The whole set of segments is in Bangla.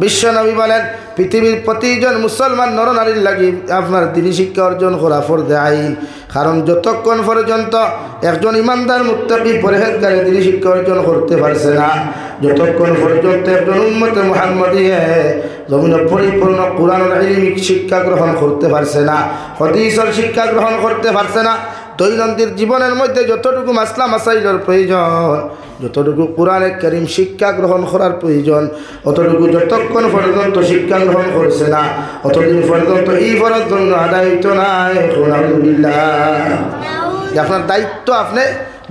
বিশ্বনবী বলেন পৃথিবীর প্রতিজন মুসলমান নরনারীর লাগি আপনার দ্বীনি শিক্ষা অর্জন করা ফরজে আইন। কারণ যতক্ষণ পর্যন্ত একজন ইমানদার মুত্তাকি পরহেজগার দ্বীনি শিক্ষা অর্জন করতে পারছে না, যতক্ষণ পর্যন্ত একজন উম্মতে মুহাম্মদীয়ে জমিনে পরিপূর্ণ কুরআনের ইলমিক শিক্ষা গ্রহণ করতে পারছে না, হাদিসের শিক্ষা গ্রহণ করতে পারছে না, দৈনন্দিন জীবনের মধ্যে যতটুকু মাসলা মাসাইলের প্রয়োজন, যতটুকু কোরআনে কারীম শিক্ষা গ্রহণ করার প্রয়োজন, অতটুকু যতক্ষণ পর্যন্ত শিক্ষা গ্রহণ করছে না, অতদিন পর্যন্ত এই ফরজ জন্য আদায় হইতো না। আপনার দায়িত্ব আপনি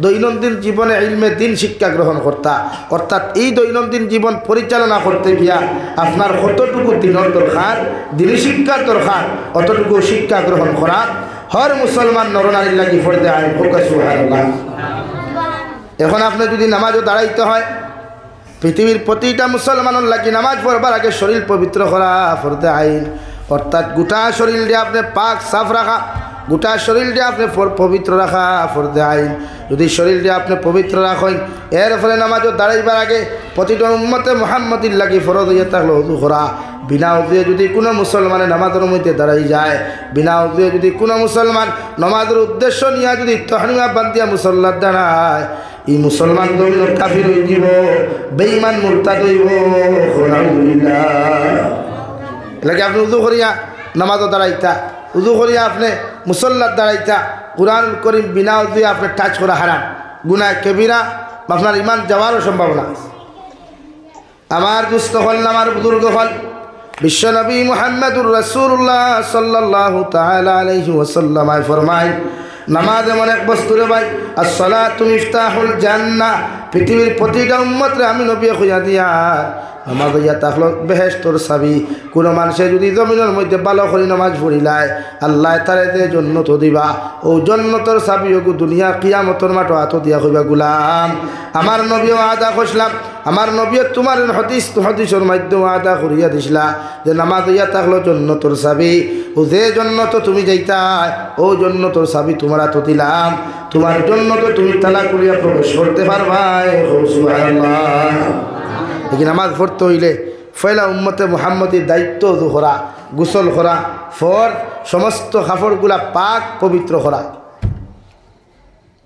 দৈনন্দিন জীবনে ইলমে দিন শিক্ষা গ্রহণ করতা, অর্থাৎ এই দৈনন্দিন জীবন পরিচালনা করতে গিয়া আপনার কতটুকু দিনের দরকার, দিনী শিক্ষার দরকার, অতটুকু শিক্ষা গ্রহণ করা হর মুসলমান নরনারীর লাগি ফরজে আইন। সুবহানাল্লাহ। এখন আপনি যদি নামাজও দাঁড়াইতে হয়, পৃথিবীর প্রতিটা মুসলমানের লাগি নামাজ পড়বার আগে শরীর পবিত্র করা ফরজে আইন, অর্থাৎ গোটা শরীর দিয়ে আপনি পাক সাফ রাখা, গোটা শরীর দিয়ে আপনি পবিত্র রাখা ফরজে আইন। যদি শরীর দিয়ে আপনি পবিত্র রাখেন, এর ফলে নামাজও দাঁড়াইবার আগে প্রতিটা উম্মতে মুহাম্মদীর লাগি ফরজ হইয়া থাকলে ওযু করা। বিনা উযুয়ে যদি কোনো মুসলমানে নামাজের মধ্যে দাঁড়াই যায়, বিনা উযুয়ে যদি কোনো মুসলমান নামাজের উদ্দেশ্য নিয়ে যদি তহরিমা বান্ধিয়া মুসল্লার দাঁড়ায়, এই মুসলমান জমিন কাফির হয়ে যাব, বেঈমান মুরতাদ হইব। এলাকে আপনি উযু করিয়া নামাজও দাঁড়াইতা, উযু করিয়া আপনি মুসল্লার দাঁড়াইতা, কুরআন করিম বিনা উযুয়ে আপনি টাচ করা হারাম, গুনাহ কবিরা, আপনার ইমান যাওয়ারও সম্ভাবনা। আমার দুস্থ হল, আমার বুজুর্গ হল, বিশ্বনবী মুহাম্মদুর রাসূলুল্লাহ সাল্লাল্লাহু তাআলা আলাইহি ওয়াসাল্লাম ফরমায়, নামাজ এমন এক বস্তু রে ভাই, আসসালাতু মিফতাহুল জান্নাহ। পৃথিবীর প্রতিটা উম্মতরে আমি নবী খুঁজা দিয়া নামাজ হইয়া থাকলো বেহেশতর চাবি। কোনো মানুষে যদি জমিনের মধ্যে ভালো করে নামাজ পড়িলায়, আল্লাহ তারে যে জন্নত দিবা, ও জন্নতর চাবি ওগু দুনিয়া কিয়ামতর মাঠো হাত দিয়া কইবা, গুলাম আমার নবীও আদা করছিলাম, আমার নবীও তোমার হদিসের মাধ্যমে আদা করিয়া দিছিলা যে নামাজ হইয়া থাকলো জন্নতর চাবি, ও যে জন্নত তুমি যাইতা ও জন্নতর চাবি তোমার হাত দিলাম, তোমার জন্নত তুমি তালা করিয়া প্রবেশ করতে পারবা। সুবহানাল্লাহ। দেখি নামাজ পড়তে হইলে ফয়লা উম্মতে মুহাম্মদীর দায়িত্ব উযু করা, গোসল করা, ফর সমস্ত কাপড়গুলা পাক পবিত্র করা।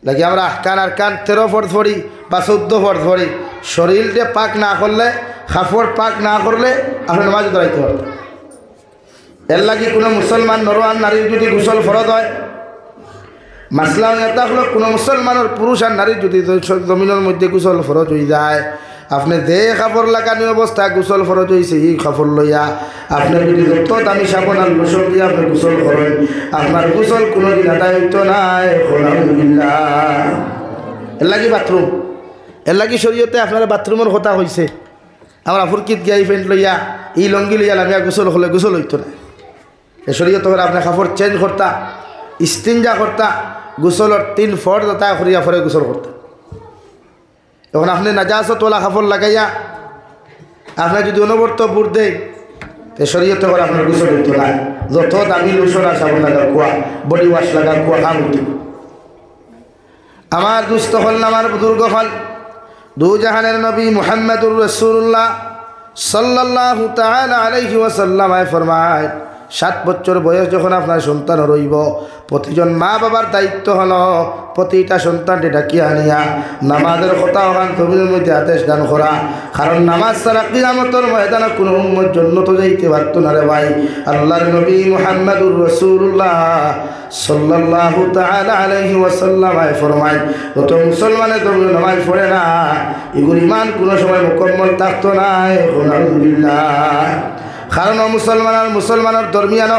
দেখি আমরা আহকান আর কান 13 ফরজ পড়ি বা 14 ফরজ পড়ি, শরীরটা পাক না করলে, কাপড় পাক না করলে আপনি নামাজ দাঁড়াইতে পারবেন। এর লাগি কোনো মুসলমান নর আর নারীর যদি গোসল ফরজ হয়, মাসলা এটা হলো কোনো মুসলমানের পুরুষ আর নারীর যদি জমিনের মধ্যে গোসল ফরজ হয়ে যায়, আপনি যে কাপড় লাগানি অবস্থায় গোসল ফরজ হয়েছে এই কাপড় লইয়া আপনি যদি যত দামি সাবন আর গোসল দিয়ে আপনি গোসল করেন, আপনার গোসল কোনোদিন আদায় হইতো নাই। আলহামদুলিল্লাহ। এর লাগি বাথরুম, এর লাগি শরীয়তে আপনার বাথরুমের কথা হয়েছে। আমরা ফুরকিত গিয়া এই প্যান্ট লইয়া এই লঙ্গি লইয়া লামিয়া গোসল হলে গোসল হইতো না। এ শরীয়ত করে আপনার কাপড় চেঞ্জ করতা, ইস্তিনজা করতা, গোসলের 3 ফরজ আদায় করিয়া পরে গোসল করতা। এখন আপনি নাজাসতওয়ালা কাপড় লাগাইয়া আপনি যদি অনবর্ত বুট দেন, তো শরীয়তে করে আপনার গোসল হইতো না। যত দামি লোশন আর সাবন লাগা কুয়া, বডি ওয়াশ লাগা কুয়া কাম হইতো। আমার দুস্থ হল, আমার বুজুর্গ হল, দু জাহানের নবী মুহাম্মদুর রাসূলুল্লাহ সাল্লাল্লাহু তাআলা আলাইহি ওয়াসাল্লাম ফরমায়, 7 বছর বয়স যখন আপনার সন্তান রইব, প্রতিজন মা বাবার দায়িত্ব হলো প্রতিটা সন্তানটি ডাকিয়া আনিয়া নামাজের কথা ওখান জমিনের মধ্যে আদেশ দান করা। কারণ নামাজ ছাড়া কিয়ামতের ময়দানে কোনো উম্মত জান্নাতে যাইতে পারতো না রে ভাই। আল্লাহর নবী মুহাম্মদুর রাসূলুল্লাহ সাল্লাল্লাহু তাআলা আলাইহি ওয়াসাল্লাম ফরমায়, যত মুসলমানের জমিনে নামাজ পড়ে না, এগুলো ইমান কোনো সময় মুকম্মল থাকতো না। আলহামদুলিল্লাহ। কারণ মুসলমানের দরমিয়ানো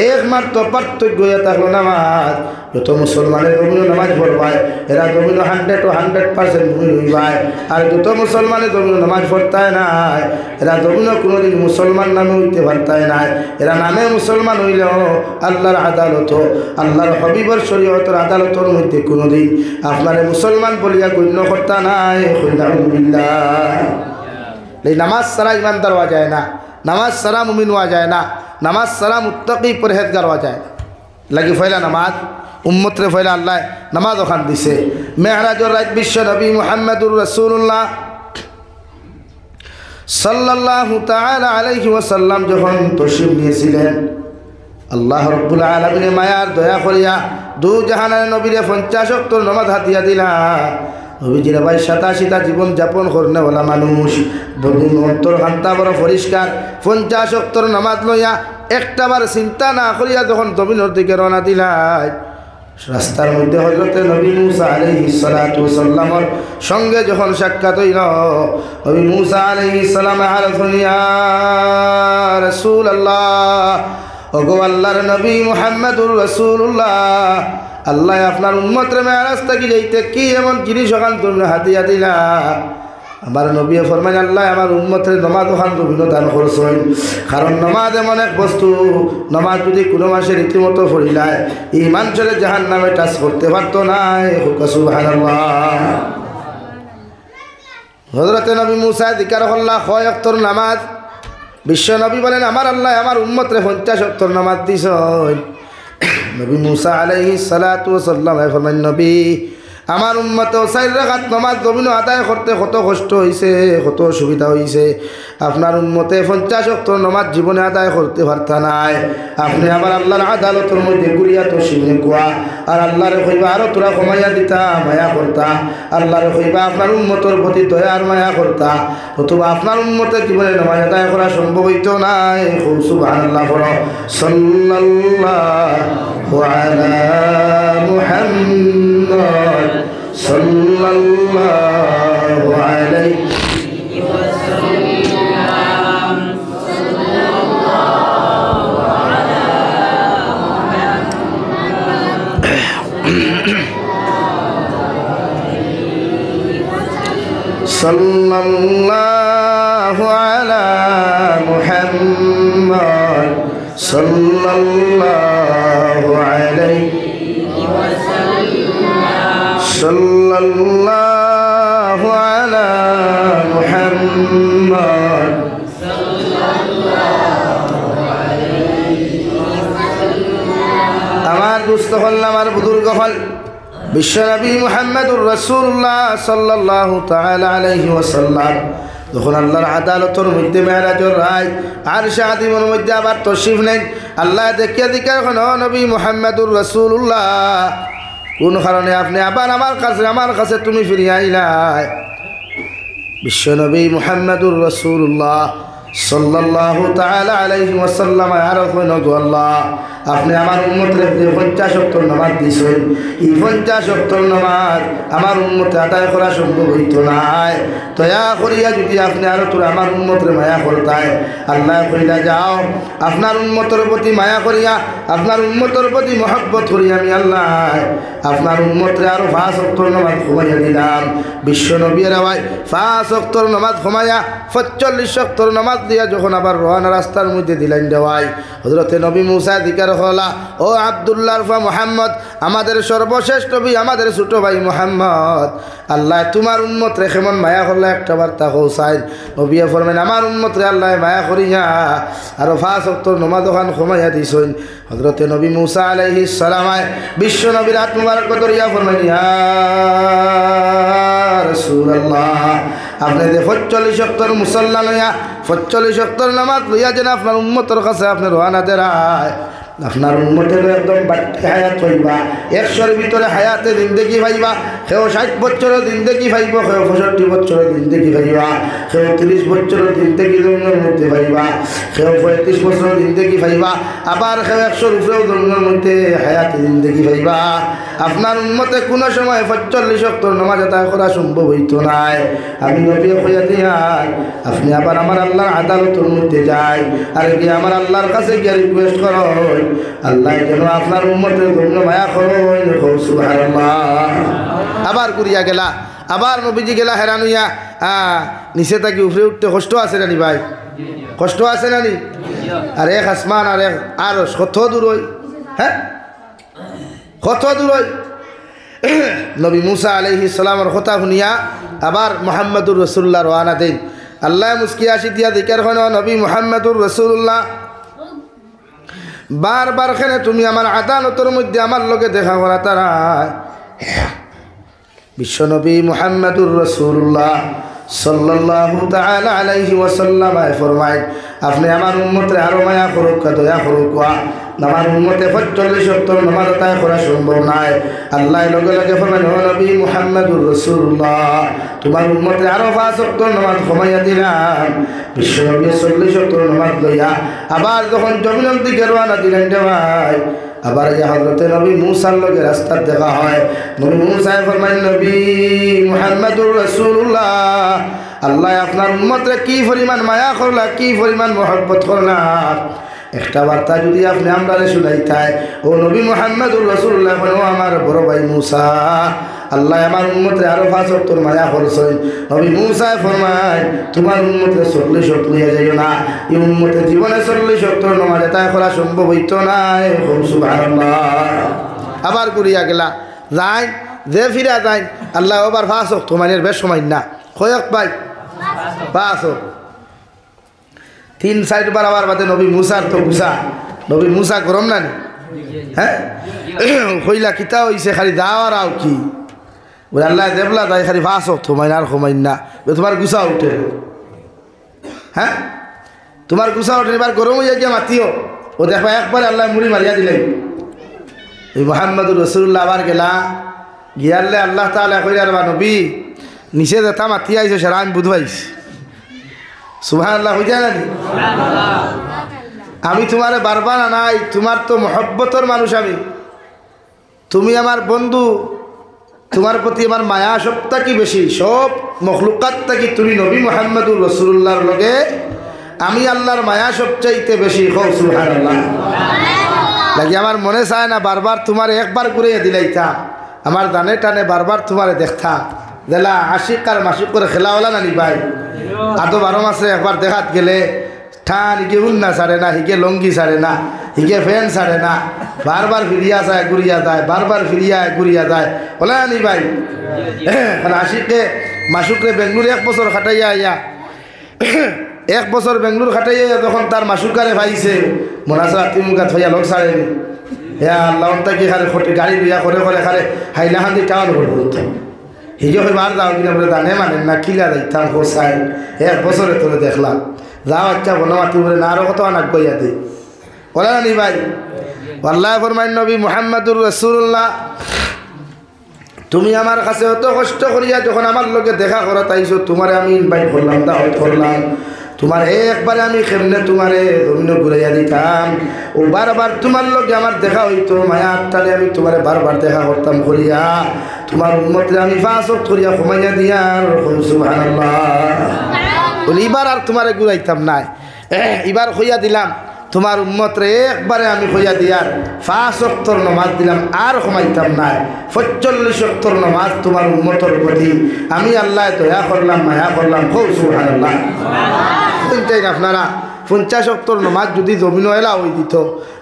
একমাত্র পার্থক্য হয়ে থাকলো নামাজ। যত মুসলমানের জমিনে নামাজ পড়বায় এরা জমিনে 100% মুমিন হইবায়, আর যত মুসলমানের জমিনে নামাজ পড়তায় নাই এরা জমিনে কোনোদিন মুসলমান নামে হইতে পারতায় নাই। এরা নামে মুসলমান হইলেও আল্লাহর আদালত, আল্লাহর হবিবর শরীয়তের আদালতের মধ্যে কোনোদিন আপনার মুসলমান বলিয়া গণ্য করতা নাই। আলহামদুলিল্লাহ। এই নামাজ ছাড়া ইমানদার হওয়া যায় না, নামাজ ছাড়া মুমিন হওয়া যায় না, নামাজ ছাড়া মুত্তাকি পরহেজগার হওয়া যায় না। লাগি ফয়লা নামাজ উম্মতরে ফয়লা আল্লাহ নামাজ ওখান দিছে। মেহরাজের রাত বিশ্ব নবী মুহাম্মদুর রাসূলুল্লাহ সাল্লাল্লাহু তাআলা আলাইহি ওয়াসাল্লাম যখন তশরিফ নিয়েছিলেন, আল্লাহ রাব্বুল আলামিনের মায়ার দয়া করিয়া দু জাহানের নবীরে 50 ওয়াক্ত নামাজ হাতিয়া দিলা। নবীজির ভাই 87টা জীবন যাপন করনেওয়ালা মানুষ, বদুন অন্তর হান্তা বড় পরিষ্কার। 50 ওয়াক্তর নামাজ লইয়া একটাবার চিন্তা না করিয়া যখন জমিনের দিকে রওনা দিলাই, রাস্তার মধ্যে হযরতে নবী মুসা আলাইহিস সালাতু ওয়াসাল্লামের সঙ্গে যখন সাক্ষাৎ হইল, নবী মুসা আলাইহিস সালাম আরফুন ইয়া রাসূলুল্লাহ, ওগো আল্লাহর নবী মুহাম্মদুর রাসূলুল্লাহ, আল্লাহ আপনার উম্মতের মেরাজ থেকে যাইতে কি এমন জিনিস ওখান তুমি হাতিয়া দিলা? আমার নবী ফরমান, আল্লাহ আমার উম্মতের নমাজ ওখান তুমি দান করছেন। কারণ নমাজ এমন এক বস্তু, নমাজ যদি কোনো মাসে রীতিমতো পড়িলায় এই মানুষের জাহান্নামে টাচ করতে পারতো না। সুবহানাল্লাহ। হযরতে নবী মুসা জিকার করলা 6 ওয়াক্তর নামাজ। বিশ্ব নবী বলেন, আমার আল্লাহ আমার উম্মতরে 50 ওয়াক্তর নামাজ দিছেন। নবী মুসা আলাইহিস সালাতু ওয়াসাল্লাম ফরমান, নবী আমার উম্মতে 4 রাকাত নামাজ জমিন আদায় করতে কত কষ্ট হইছে, কত অসুবিধা হইছে। আপনার উম্মতে 50 ওয়াক্তর নামাজ জীবনে আদায় করতে পারতা নাই। আপনি আবার আল্লাহর আদালতের মধ্যে গুরিয়া তো শিবনে কোয়া আর আল্লাহরে কইবা আরো তোরা কমাইয়া দিতা, মায়া করতা। আল্লাহরে কইবা আপনার উম্মতের প্রতি দয়া আর মায়া করতা, অথবা আপনার উম্মতের জীবনে নামাজ আদায় করা সম্ভব হইতো নাই। সুবহানাল্লাহ। সাল্লাল্লাহু আলা মুহাম্মদ সাল্লাল্লাহু আলাইহি ওয়াসাল্লাম। সাল্লাল্লাহু আলা মুহাম্মদ সাল্লাল্লাহু আলাইহি ওয়াসাল্লাম। সাল্লাল্লাহু আলা মুহাম্মদ সাল্লাল্লাহু আলাইহি ওয়াসাল্লাম। আমার দুস্থ হল, আমার বুজুর্গ হল, বিশ্বনবী মুহাম্মদুর রাসূলুল্লাহ সাল্লাল্লাহু তাআলা আলাইহি ওয়াসাল্লাম যখন আল্লাহর আদালতের মধ্যে মেরাজের রায় আরশে আযীমের মধ্যে আবার তশরিফ নেন, আল্লাহ দেখিয়া দিকার কোন নবী মুহাম্মদুর রাসূলুল্লাহ, কোন কারণে আপনি আবার আমার কাছে তুমি ফিরিয়ে আইলাই? বিশ্বনবী মুহাম্মদুর রাসূলুল্লাহ সাল্লাল্লাহু তাআলা আলাইহি ওয়াসাল্লাম আর কইন, গো আল্লাহ আপনি আমার উম্মতের 50 ওয়াক্তর নামাজ দিয়েছেন, এই 50 ওয়াক্তর নামাজ আমার উম্মতে আদায় করা সম্ভব হইতো নাই। দয়া করিয়া যদি আপনি আরো তোরা আমার উম্মতের মায়া করতাই। আল্লাহ কইলা, যাও আপনার উম্মতের প্রতি মায়া করিয়া, আপনার উম্মতের প্রতি মহব্বত করিয়া আমি আল্লাহ আপনার উম্মতের আরো 5 ওয়াক্তর নামাজ কমাইয়া দিলাম। বিশ্ব নবীর আওয়াজ 5 ওয়াক্তর নামাজ কমাইয়া 45 ওয়াক্তর নামাজ দিয়া যখন আবার রওনা রাস্তার মধ্যে দিলেন দেওয়াই, হযরতে নবী মুসা জিকার হলা, ও আব্দুল্লাহ মুহাম্মদ, আমাদের সর্বশেষ নবী, আমাদের ছোট ভাই মুহাম্মদ, আল্লাহ তোমার উম্মত রে কেমন মায়া করলে একটা বার্তা হোসাইন। নবী ফরমেন, আমার উম্মত রে আল্লাহ মায়া করিয়া আরো 5 ওয়াক্তর নামাজ ওখান কমাইয়া দিছেন। হযরতে নবী মুসা আলাইহিস সালাম বিশ্ব নবীর হাত মুবারক ধরিয়া ফরমেন, ইয়া রাসূলুল্লাহ, আপনি যে 45 ওয়াক্তর মুসাল্লা লইয়া 45 ওয়াক্তর নামাজ লইয়া যেন আপনার উম্মতের কাছে আপনি রওনা দেয়, আপনার উম্মতের একদম বাড়তি হায়াত হইবা, 100-র ভিতরে হায়াতে জিন্দেগি পাইবা। সেও 60 বছরের জিন্দেগি পাইব, সেও 65 বছরের জিন্দেগি পাইবা, সেও 30 বছরের জিন্দেগি জন্মের মধ্যে পাইবা, সেও 35 বছরের জিন্দেগি পাইবা, আবার সেও 100-র উপরেও জন্মের মধ্যে হায়াতে জিন্দেগি পাইবা। আপনার উম্মতে কোনো সময় 45 ওয়াক্তর নামাজ আদায় করা সম্ভব হইতো নাই। আমি নবী কইয়া দিয়াই আপনি আবার আমার আল্লাহর আদালতের মধ্যে যাই, আর গিয়ে আমার আল্লাহর কাছে গিয়ে রিকোয়েস্ট করো, আল্লাহ যেন আপনার উম্মতের জন্য মায়া করেন। সুবহানাল্লাহ। আবার ঘুরিয়া গেলা, আবার নবীজি গেলা হেরান হইয়া, নিচে থাকি উপরে উঠতে কষ্ট আছে নানি ভাই? কষ্ট আছে নানি? আর এক আসমান আর এক আরশ কত দূর হই, হ্যাঁ কত দূর হই। নবী মুসা আলাইহিস সালামের কথা শুনিয়া আবার মুহাম্মদুর রাসূলুল্লাহ রওনা দেন। আল্লাহ মুস্কি আসি দিয়া দিকার হন, নবী মুহাম্মদুর রাসূলুল্লাহ বারবার খেলে তুমি আমার আদালতের মধ্যে আমার লোকে দেখা করা তারা। বিশ্বনবী মুহাম্মদুর রাসূলুল্লাহ সাল্লাল্লাহু তাআলা আলাইহি ওয়াসাল্লাম ফরমায় আপনি আমার উম্মতের আরো মায়া করুক দয়া করুক আমার উম্মতে 45 নামাজ আদায় করা সম্ভব নয় আল্লাহ লগে লগে ফরমান ও নবী মুহাম্মদুর রাসূলুল্লাহ তোমার উম্মতে আরো 5 নামাজ কমাইয়া দিলাম বিশ্ব নবী 40 নামাজ লইয়া আবার যখন জমিনের দিকে রওনা দিলেন ভাই আবার যে হযরতে নবী মুসার লগে রাস্তা দেখা হয় নবী মুসা ফরমান নবী মুহাম্মদুর রাসূলুল্লাহ আল্লাহ আপনার উম্মতরে কি পরিমাণ মায়া করলা কি পরিমাণ মহব্বত করলা একটা বার্তা যদি আপনি আমরারে শুনাইতাই ও নবী মুহাম্মদুর রাসূলুল্লাহ ও আমার বড় ভাই মুসা আল্লাহ আমার উম্মতরে আরো 5 ওয়াক্ত মায়া করছেন নবী মুসা ফরমায় তোমার উম্মতরে 40 ওয়াক্ত লইয়া যাইও না এই উম্মতের জীবনে 40 ওয়াক্ত নামাজ আদায় করা সম্ভব হইতো না সুবহানাল্লাহ আবার ঘুরিয়া গেলা যাই যে ফিরা যাই আল্লাহ আবার 5 ওয়াক্ত মানের বেশ সময় না কয়ক ভাই 5 ওয়াক্ত 3-4 বার আবার বাদে নবী মুসার তো গুসা নবী মুসা গরম না হ্যাঁ কইলা কিতা হইছে খালি দাওয়ার আও কি বলে আল্লাহ দেবলা তাই খালি 5 ওয়াক্ত মাইনার কমাইন না তোমার গুসা উঠে হ্যাঁ তোমার গুসা উঠে এবার গরম হইয়া গিয়া মাতিও ও দেখবা একবার আল্লাহ মুড়ি মারিয়া দিলেন এই মুহাম্মদুর রাসূলুল্লাহ আবার গেলা গিয়ারলে আল্লাহ তাআলা কইরা বা নবী নিচে যেটা মাতি আইছে সেটা আমি বুঝবাইছি সুবহানাল্লাহ হই যায় না আমি তোমারে বারবার নাই তোমার তো মহব্বতের মানুষ আমি তুমি আমার বন্ধু তোমার প্রতি আমার মায়া সবটা কি বেশি সব মখলুকাত থেকে তুমি নবী মুহাম্মদুর রাসূলুল্লাহর লগে আমি আল্লাহর মায়া সবচাইতে বেশি কও সুবহানাল্লাহ লাগি আমার মনে চায় না বারবার তোমার একবার ঘুরিয়ে দিলাইতা আমার দানে টানে বারবার তোমারে দেখতা দেলা আশিক আর মাসিক করে খেলাওয়ালা না নি ভাই আদো 12 মাসে একবার দেখাত গেলে ঠান হিগে উন্না ছাড়ে না হিগে লঙ্গি ছাড়ে না হিগে ফ্যান ছাড়ে না বারবার ফিরিয়া যায় ঘুরিয়া যায় বারবার ফিরিয়া ঘুরিয়া যায় বলে নি ভাই আশিকে মাসুকরে বেঙ্গলুর 1 বছর খাটাইয়া আইয়া 1 বছর বেঙ্গলুর খাটাইয়া যখন তার মাসুকারে ভাইছে মোনাসা তিমুকা থইয়া লোক ছাড়েনি হ্যাঁ আল্লাহ কি খারে গাড়ি বিয়া করে করে খারে হাইলাহান্দি টাউন করবো হিজে হয়ে বার যাও কিনা বলে দানে মানে না কিলা যাইতাম হোসাই 1 বছরে তোরে দেখলাম যাও আচ্ছা বলো মাতি বলে না আরো কত অনেক বইয়া দে বলে না নি ভাই আল্লাহ ফরমান নবী মুহাম্মদুর রাসূলুল্লাহ তুমি আমার কাছে অত কষ্ট করিয়া যখন আমার লগে দেখা করা তাইছো তোমারে আমি ইনভাইট করলাম দাওয়াত করলাম তোমার একবারে আমি কেমনে তোমারে জমিনে ঘুরাইয়া দিতাম ও বারবার তোমার লগে আমার দেখা হইতো মায়া আত্মারে আমি তোমারে বারবার দেখা করতাম করিয়া তোমার উম্মতরে আমি 5 ওয়াক্ত করিয়া কমাইয়া দিয়ার সুবহানাল্লাহ বলি এবার আর তোমারে ঘুরাইতাম না এবার কইয়া দিলাম তোমার উম্মতরে একবারে আমি কইয়া দিয়ার 5 ওয়াক্তর নামাজ দিলাম আর কমাইতাম না 45 ওয়াক্তর নামাজ তোমার উম্মতর প্রতি আমি আল্লাহ দয়া করলাম মায়া করলাম সুবহানাল্লাহ চিন্তাই আপনারা 50 ওয়াক্তর নামাজ যদি জমিন এলা হয়ে দিত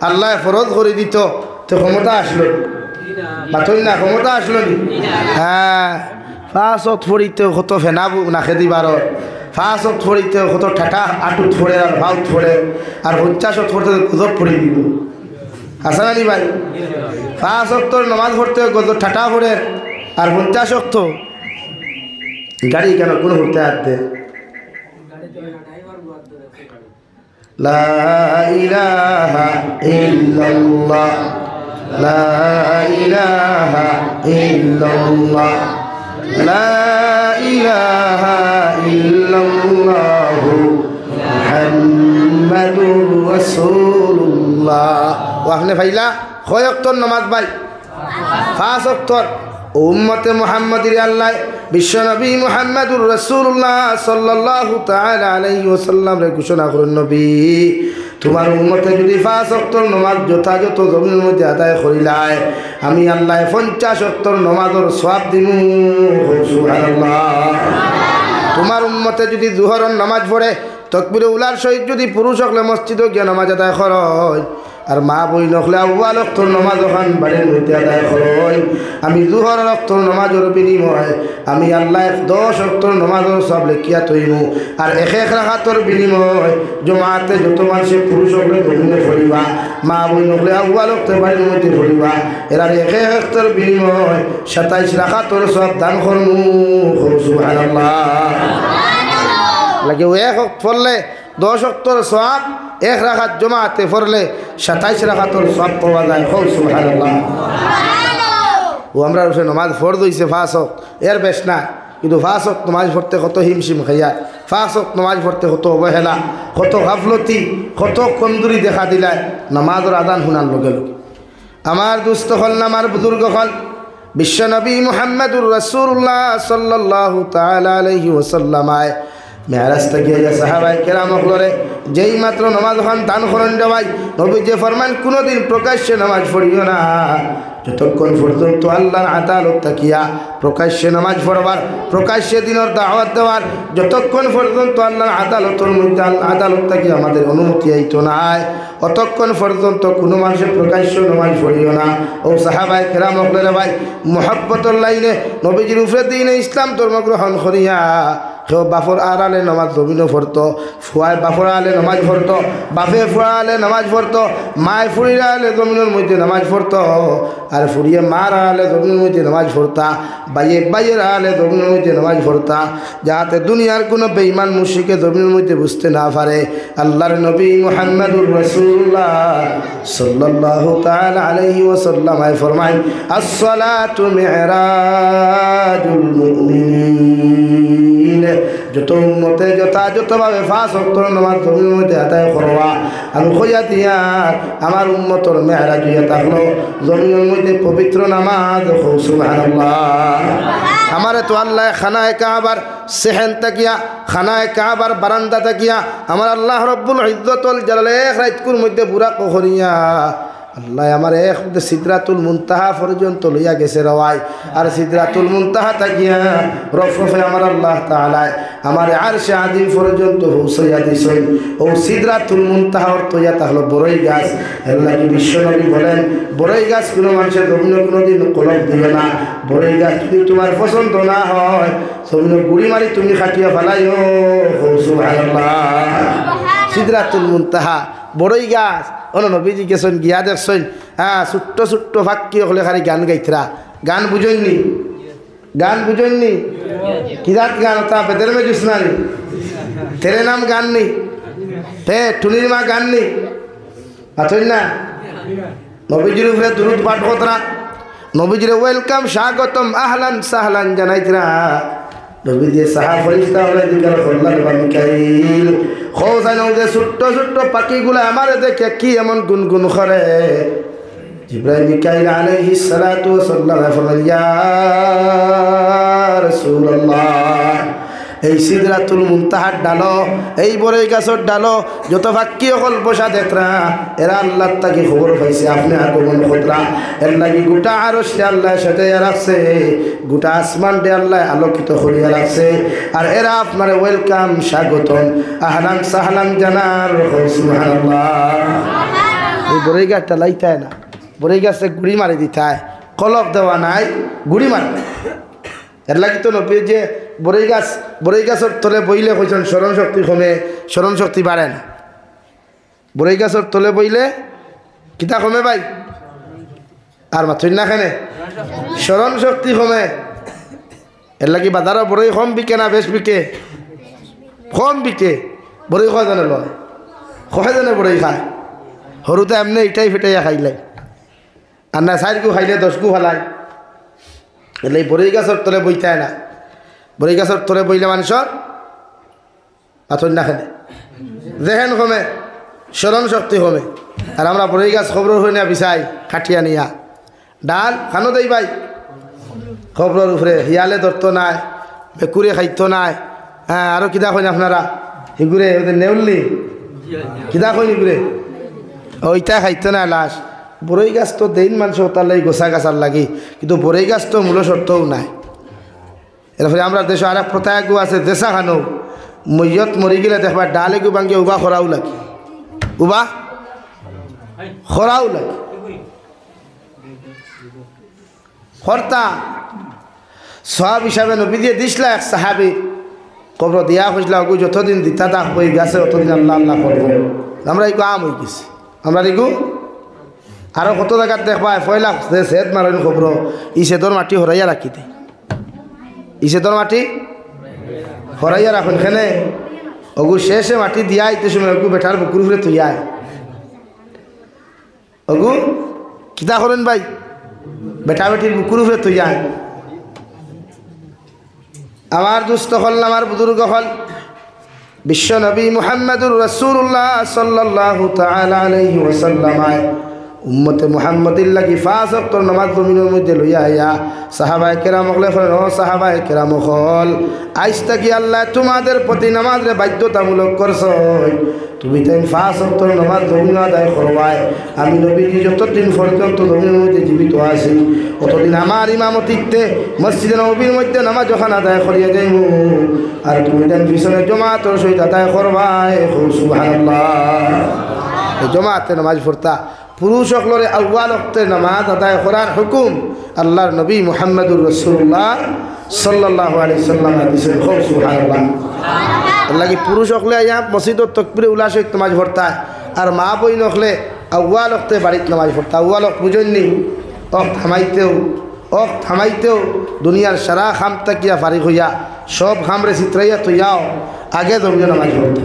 আল্লাহ ফরজ করে দিত তো ক্ষমতা আসলো বাথই না ক্ষমতা আসলো নি হ্যাঁ 5 ওয়াক্ত পড়িতে কত ফেনাবু না খেদি বারো 5 ওয়াক্ত পড়িতে কত ঠাটা আটুত পড়ে আর ভাউত পড়ে আর 50 ওয়াক্ত পড়তে গজব পড়ে দিব আসা নি ভাই 5 ওয়াক্তর নামাজ পড়তে গজব ঠাটা পড়ে আর 50 ওয়াক্ত গাড়ি কেন কোন পড়তে আসতে লা ইলাহা ইল্লাল্লাহ লা ইলাহা ইল্লাল্লাহ লা ইলাহা ইল্লাল্লাহ মুহাম্মাদুর রাসূলুল্লাহ ওয়াহনে ভাইলা কয় ওয়াক্তর নামাজ ভাই 5 ওয়াক্তর উম্মতে মুহাম্মাদির আল্লাহ বিশ্বনবী মুহাম্মদুর রাসূলুল্লাহ সাল্লাল্লাহু তাআলা আলাইহি ওয়াসাল্লাম রে ঘোষণা করেন নবী তোমার উম্মতে যদি 5 ওয়াক্তর নামাজ যথাযথ জমিনের মধ্যে আদায় করিলায় আমি আল্লাহ 50 ওয়াক্তর নামাজের সওয়াব দিমু সুবহানাল্লাহ তোমার উম্মতে যদি যোহরের নামাজ পড়ে তাকবীরে উলার সহিত যদি পুরুষ হলে মসজিদে গিয়ে নামাজ আদায় করে আর মা বই নখলে আউ্বাল অক্তর নমাজ ওখান বাড়ির মধ্যে আদায় করই আমি জুহর অক্তর নমাজের বিনিময় আমি আল্লাহ 10 অক্তর নমাজের সব লেখিয়া তৈমু আর এক রাকাতর বিনিময় জমাতে যত মানুষে পুরুষ হলে দমিনে পড়িবা মা বই নখলে আউ্বাল অক্তর বাড়ির মধ্যে পড়িবা এরার এক অক্তর বিনিময় 27 রাকাতর সব দান করমু সুবহানাল্লাহ লাগে এক ওয়াক্ত পড়লে 10 ওয়াক্তর সওয়াব এক রাকাত জমাতে পড়লে 27 রাকাতর সওয়াব পাওয়া যায় সুবহানাল্লাহ ও আমরা রসে নামাজ ফরজ হইছে 5 ওয়াক্ত এর বেশ না কিন্তু 5 ওয়াক্ত নামাজ পড়তে কত হিমশিম খাইয়া 5 ওয়াক্ত নামাজ পড়তে কত অবহেলা কত গাফলতি কত কমজুরি দেখা দিলায় নামাজের আযান শুনার লগে লগে আমার দুস্থ হল না আমার বুজুর্গ হল বিশ্বনবী মুহাম্মদুর রাসূলুল্লাহ সাল্লাল্লাহু তাআলা আলাইহি ওয়াসাল্লাম আয় মেরাজ থেকে সাহাবায়ে কেরাম হলরে যেই মাত্র নামাজ খান দান করেন দেওয়াই নবী যে ফরমান কোনদিন প্রকাশ্যে নামাজ পড়িও না যতক্ষণ পর্যন্ত আল্লাহর আদালত তাকিয়া প্রকাশ্যে নামাজ পড়বার প্রকাশ্যে দিনের দাওয়াত দেওয়ার যতক্ষণ পর্যন্ত আল্লাহর আদালতের মধ্যে আদালত তাকিয়া আমাদের অনুমতি আইতো নাই অতক্ষণ পর্যন্ত কোনো মানুষের প্রকাশ্য নামাজ পড়িও না ও সাহাবায়ে কেরাম হলরে ভাই মুহাব্বতের লাইনে নবীজির উপরে দিনে ইসলাম ধর্ম গ্রহণ করিয়া কেউ বাপর আড়ালে নামাজ জমিনও পড়তো ফুয়ায় বাপর আলে নামাজ পড়তো বাপে ফুয়া আলে নামাজ পড়তো মায় ফুড়ির আলে জমিনের মধ্যে নামাজ পড়তো আর ফুড়িয়ে মার আলে জমিনের মধ্যে নামাজ পড়তা বাইয়ের আলে জমিনের মধ্যে নামাজ পড়তা যাতে দুনিয়ার কোনো বেঈমান মুশরিকে জমিনের মধ্যে বুঝতে না পারে আল্লাহর নবী মুহাম্মদুর রাসূলুল্লাহ সাল্লাল্লাহু তাআলা আলাইহি ওয়াসাল্লাম ফরমায় আসসালাতু মি'রাজুল মুমিনিন যত উম্মতে যথাযথভাবে 5 ওয়াক্ত নামাজ জমিনের মধ্যে আদায় করবা আমি কইয়া দিয়া আমার উম্মতর মেরাজ হইয়া থাকলো জমিনের মধ্যে পবিত্র নামাজ সুবহানাল্লাহ আমারে তো আল্লাহ খানায়ে কাবার সেহেন তাকিয়া খানায়ে কাবার বারান্দা তাকিয়া আমার আল্লাহ রব্বুল ইজ্জত ওয়াল জালাল এক রাতকুর মধ্যে বুরাক করিয়া আল্লাহ আমার এক সিদরাতুল মুনতাহা পর্যন্ত লইয়া গেছে রওয়াই আর সিদরাতুল মুনতাহা তাকিয়া রফরফে আমার আল্লাহ তাআলা আমার আরশে আযীম পর্যন্ত পৌঁছাইয়া দিছেন ও সিদরাতুল মুনতাহা অর্থ ইয়া হলো বড়ই গাছ আল্লাহ কি বিশ্বনবী বলেন বড়ই গাছ কোনো মানুষের জমিনে কোনোদিন কলম দিবে না বড়ই গাছ যদি তোমার পছন্দ না হয় জমিনে গুড়ি মারি তুমি খাটিয়া ফেলাইও সুবহানাল্লাহ সিদরাতুল মুনতাহা বড়ই গাছ নবীজি গেছেন গিয়া দেখছেন হ্যাঁ ছোট্ট ছোট্ট ফাঁকি হলে খালি গান গাইতরা গান বুঝেননি কিরাত গান তা বেদের মে জুসনানি তেরে নাম গান নি তে টুনির মা গান নি আছেন না নবীজির উপরে দুরূদ পাঠ করতরা নবীজির ওয়েলকাম স্বাগতম আহলান সাহলান জানাইতরা নবীজি সাহা ফেরেশতা হলে দিকার আল্লাহ বা মিকাইল খোসানো যে ছোট্ট ছোট্ট পাখিগুলো আমারে দেখে কি এমন গুনগুন করে জিবরাইল মিকাইল আলাইহিস সালাতু ওয়াস সালাম ফরমায় ইয়া রাসূলুল্লাহ এই সিদরাতুল মুনতাহার ডালো এই বড়ই গাছের ডালো যত ফাঁকি হল বসা দেখরা এরা আল্লাহ তাকে খবর পাইছে আপনি আগমন খতরা এর লাগি গোটা আরশে আল্লাহ সাজাইয়া রাখছে গোটা আসমান দে আল্লাহ আলোকিত করিয়া রাখছে আর এরা আপনার ওয়েলকাম স্বাগতম আহলান সাহলান জানার সুবহানাল্লাহ এই বড়ই গাছটা লাইতায় না বড়ই গাছে গুড়ি মারি দিতায় কলপ দেওয়া নাই গুড়ি মারি এর লাগি তো নবী যে বড়ই গাছের তলে বইলে কইছেন স্মরণ শক্তি কমে স্মরণ শক্তি বাড়ে না বড়ই গাছের তলে বইলে কিতা কমে ভাই আর মাথুর না খানে স্মরণ শক্তি কমে এর লাগি বাজারও বড়ই কম বিকে না বেশ বিকে কম বিকে বড়ই কয়জনে লয় কয়জনে বড়ই খায় সৰুতে এমনি ইটাই ফিটাইয়া খাইলে আর না 4 গু খাইলে 10 গু ফেলায় এলে বড়ই গাছের তলে বইতায় না বড়ই গাছের তলে বইলে মানুষের পাথর না খেলে জেহেন কমে স্মরণ শক্তি কমে আর আমরা বড়ই গাছ খবর হই না বিছাই কাটিয়া নিয়া ডাল খানো দেই ভাই খবরের উপরে হিয়ালে ধরতো নাই বেকুরে খাইতো নাই হ্যাঁ আরও কিতা কইন আপনারা হিগুরে ওদের নেউললি কিতা কইন হিগুরে ওইটা খাইতো না লাশ বড়ই গাছ তো দেন মানুষ তার লাগে গোসা গাছার লাগে কিন্তু বড়ই গাছ তো মূল শর্তও নাই এরপরে আমরা দেশে আর এক প্রথা একগু আছে দেশা খানো মৈয়ত মরি গেলে দেখবা ডাল এগু ভাঙ্গে উবা করাও লাগে উবা খরাও লাগে খরতা সব হিসাবে নবী দিয়ে দিসলা এক সাহাবি কবর দিয়া খুঁজলা ওগু যতদিন দিতা তাক বই গেছে অতদিন আল্লাহ আল্লাহ করবো আমরা এগু আম হয়ে গেছি আমরা এগু আরো কত জায়গার দেখবা পয়লা সেদ মারেন খবর ই সেদর মাটি হরাইয়া রাখি দে ই সেদর মাটি হরাইয়া রাখুন খেনে ওগু শেষে মাটি দিয়া ইতে সময় ওগু বেটার বুকুর ফুলে তুইয়ায় ওগু কিতা করেন ভাই বেটা বেটির বুকুর ফুলে তুইয়ায় আমার দুস্থ হল আমার বুজুর্গ হল বিশ্ব নবী মুহাম্মদুর রাসূলুল্লাহ সাল্লাল্লাহু তাআলা আলাইহি ওয়াসাল্লাম উম্মতে মুহাম্মদির লাগি পাঁচ ওয়াক্ত নামাজ জমিনের মধ্যে লইয়া আইয়া সাহাবায়ে কেরাম হলে ও সাহাবায়ে কেরাম হল আজ থেকে আল্লাহ তোমাদের প্রতি নামাজে বাধ্যতামূলক করছো তুমি তাই পাঁচ ওয়াক্ত নামাজ জমিন আদায় করবাই আমি নবীজি যতদিন পর্যন্ত জমিনের মধ্যে জীবিত আছি ততদিন আমার ইমামতিতে মসজিদে নববীর মধ্যে নামাজ যখন আদায় করিয়া যাইব আর তুমি তাই পিছনে জমাতের সহিত আদায় করবাই সুবহানাল্লাহ জমাতে নামাজ পড়তা পুরুষ সকলের আউয়াল ওয়াক্তে নামাজ আদায় করার হুকুম আল্লাহর নবী মুহাম্মদুর রাসূলুল্লাহ সাল্লাল্লাহু আলাইহি সাল্লাম দিয়েছেন খুব সুবহানাল্লাহ আল্লাহ কি পুরুষ সকলে আইয়া মসজিদত তাকবীরে উলা সহিত নামাজ পড়তা আর মা বইন সকলে আউয়াল ওয়াক্তে বাড়িতে নামাজ পড়তা আউয়াল ওয়াক্ত বুঝেননি থামাইতেও দুনিয়ার সারা খাম তাকিয়া ফারিক হইয়া সব খামরে চিত্রাইয়া তৈয়াও আগে জমিয়ে নামাজ পড়তা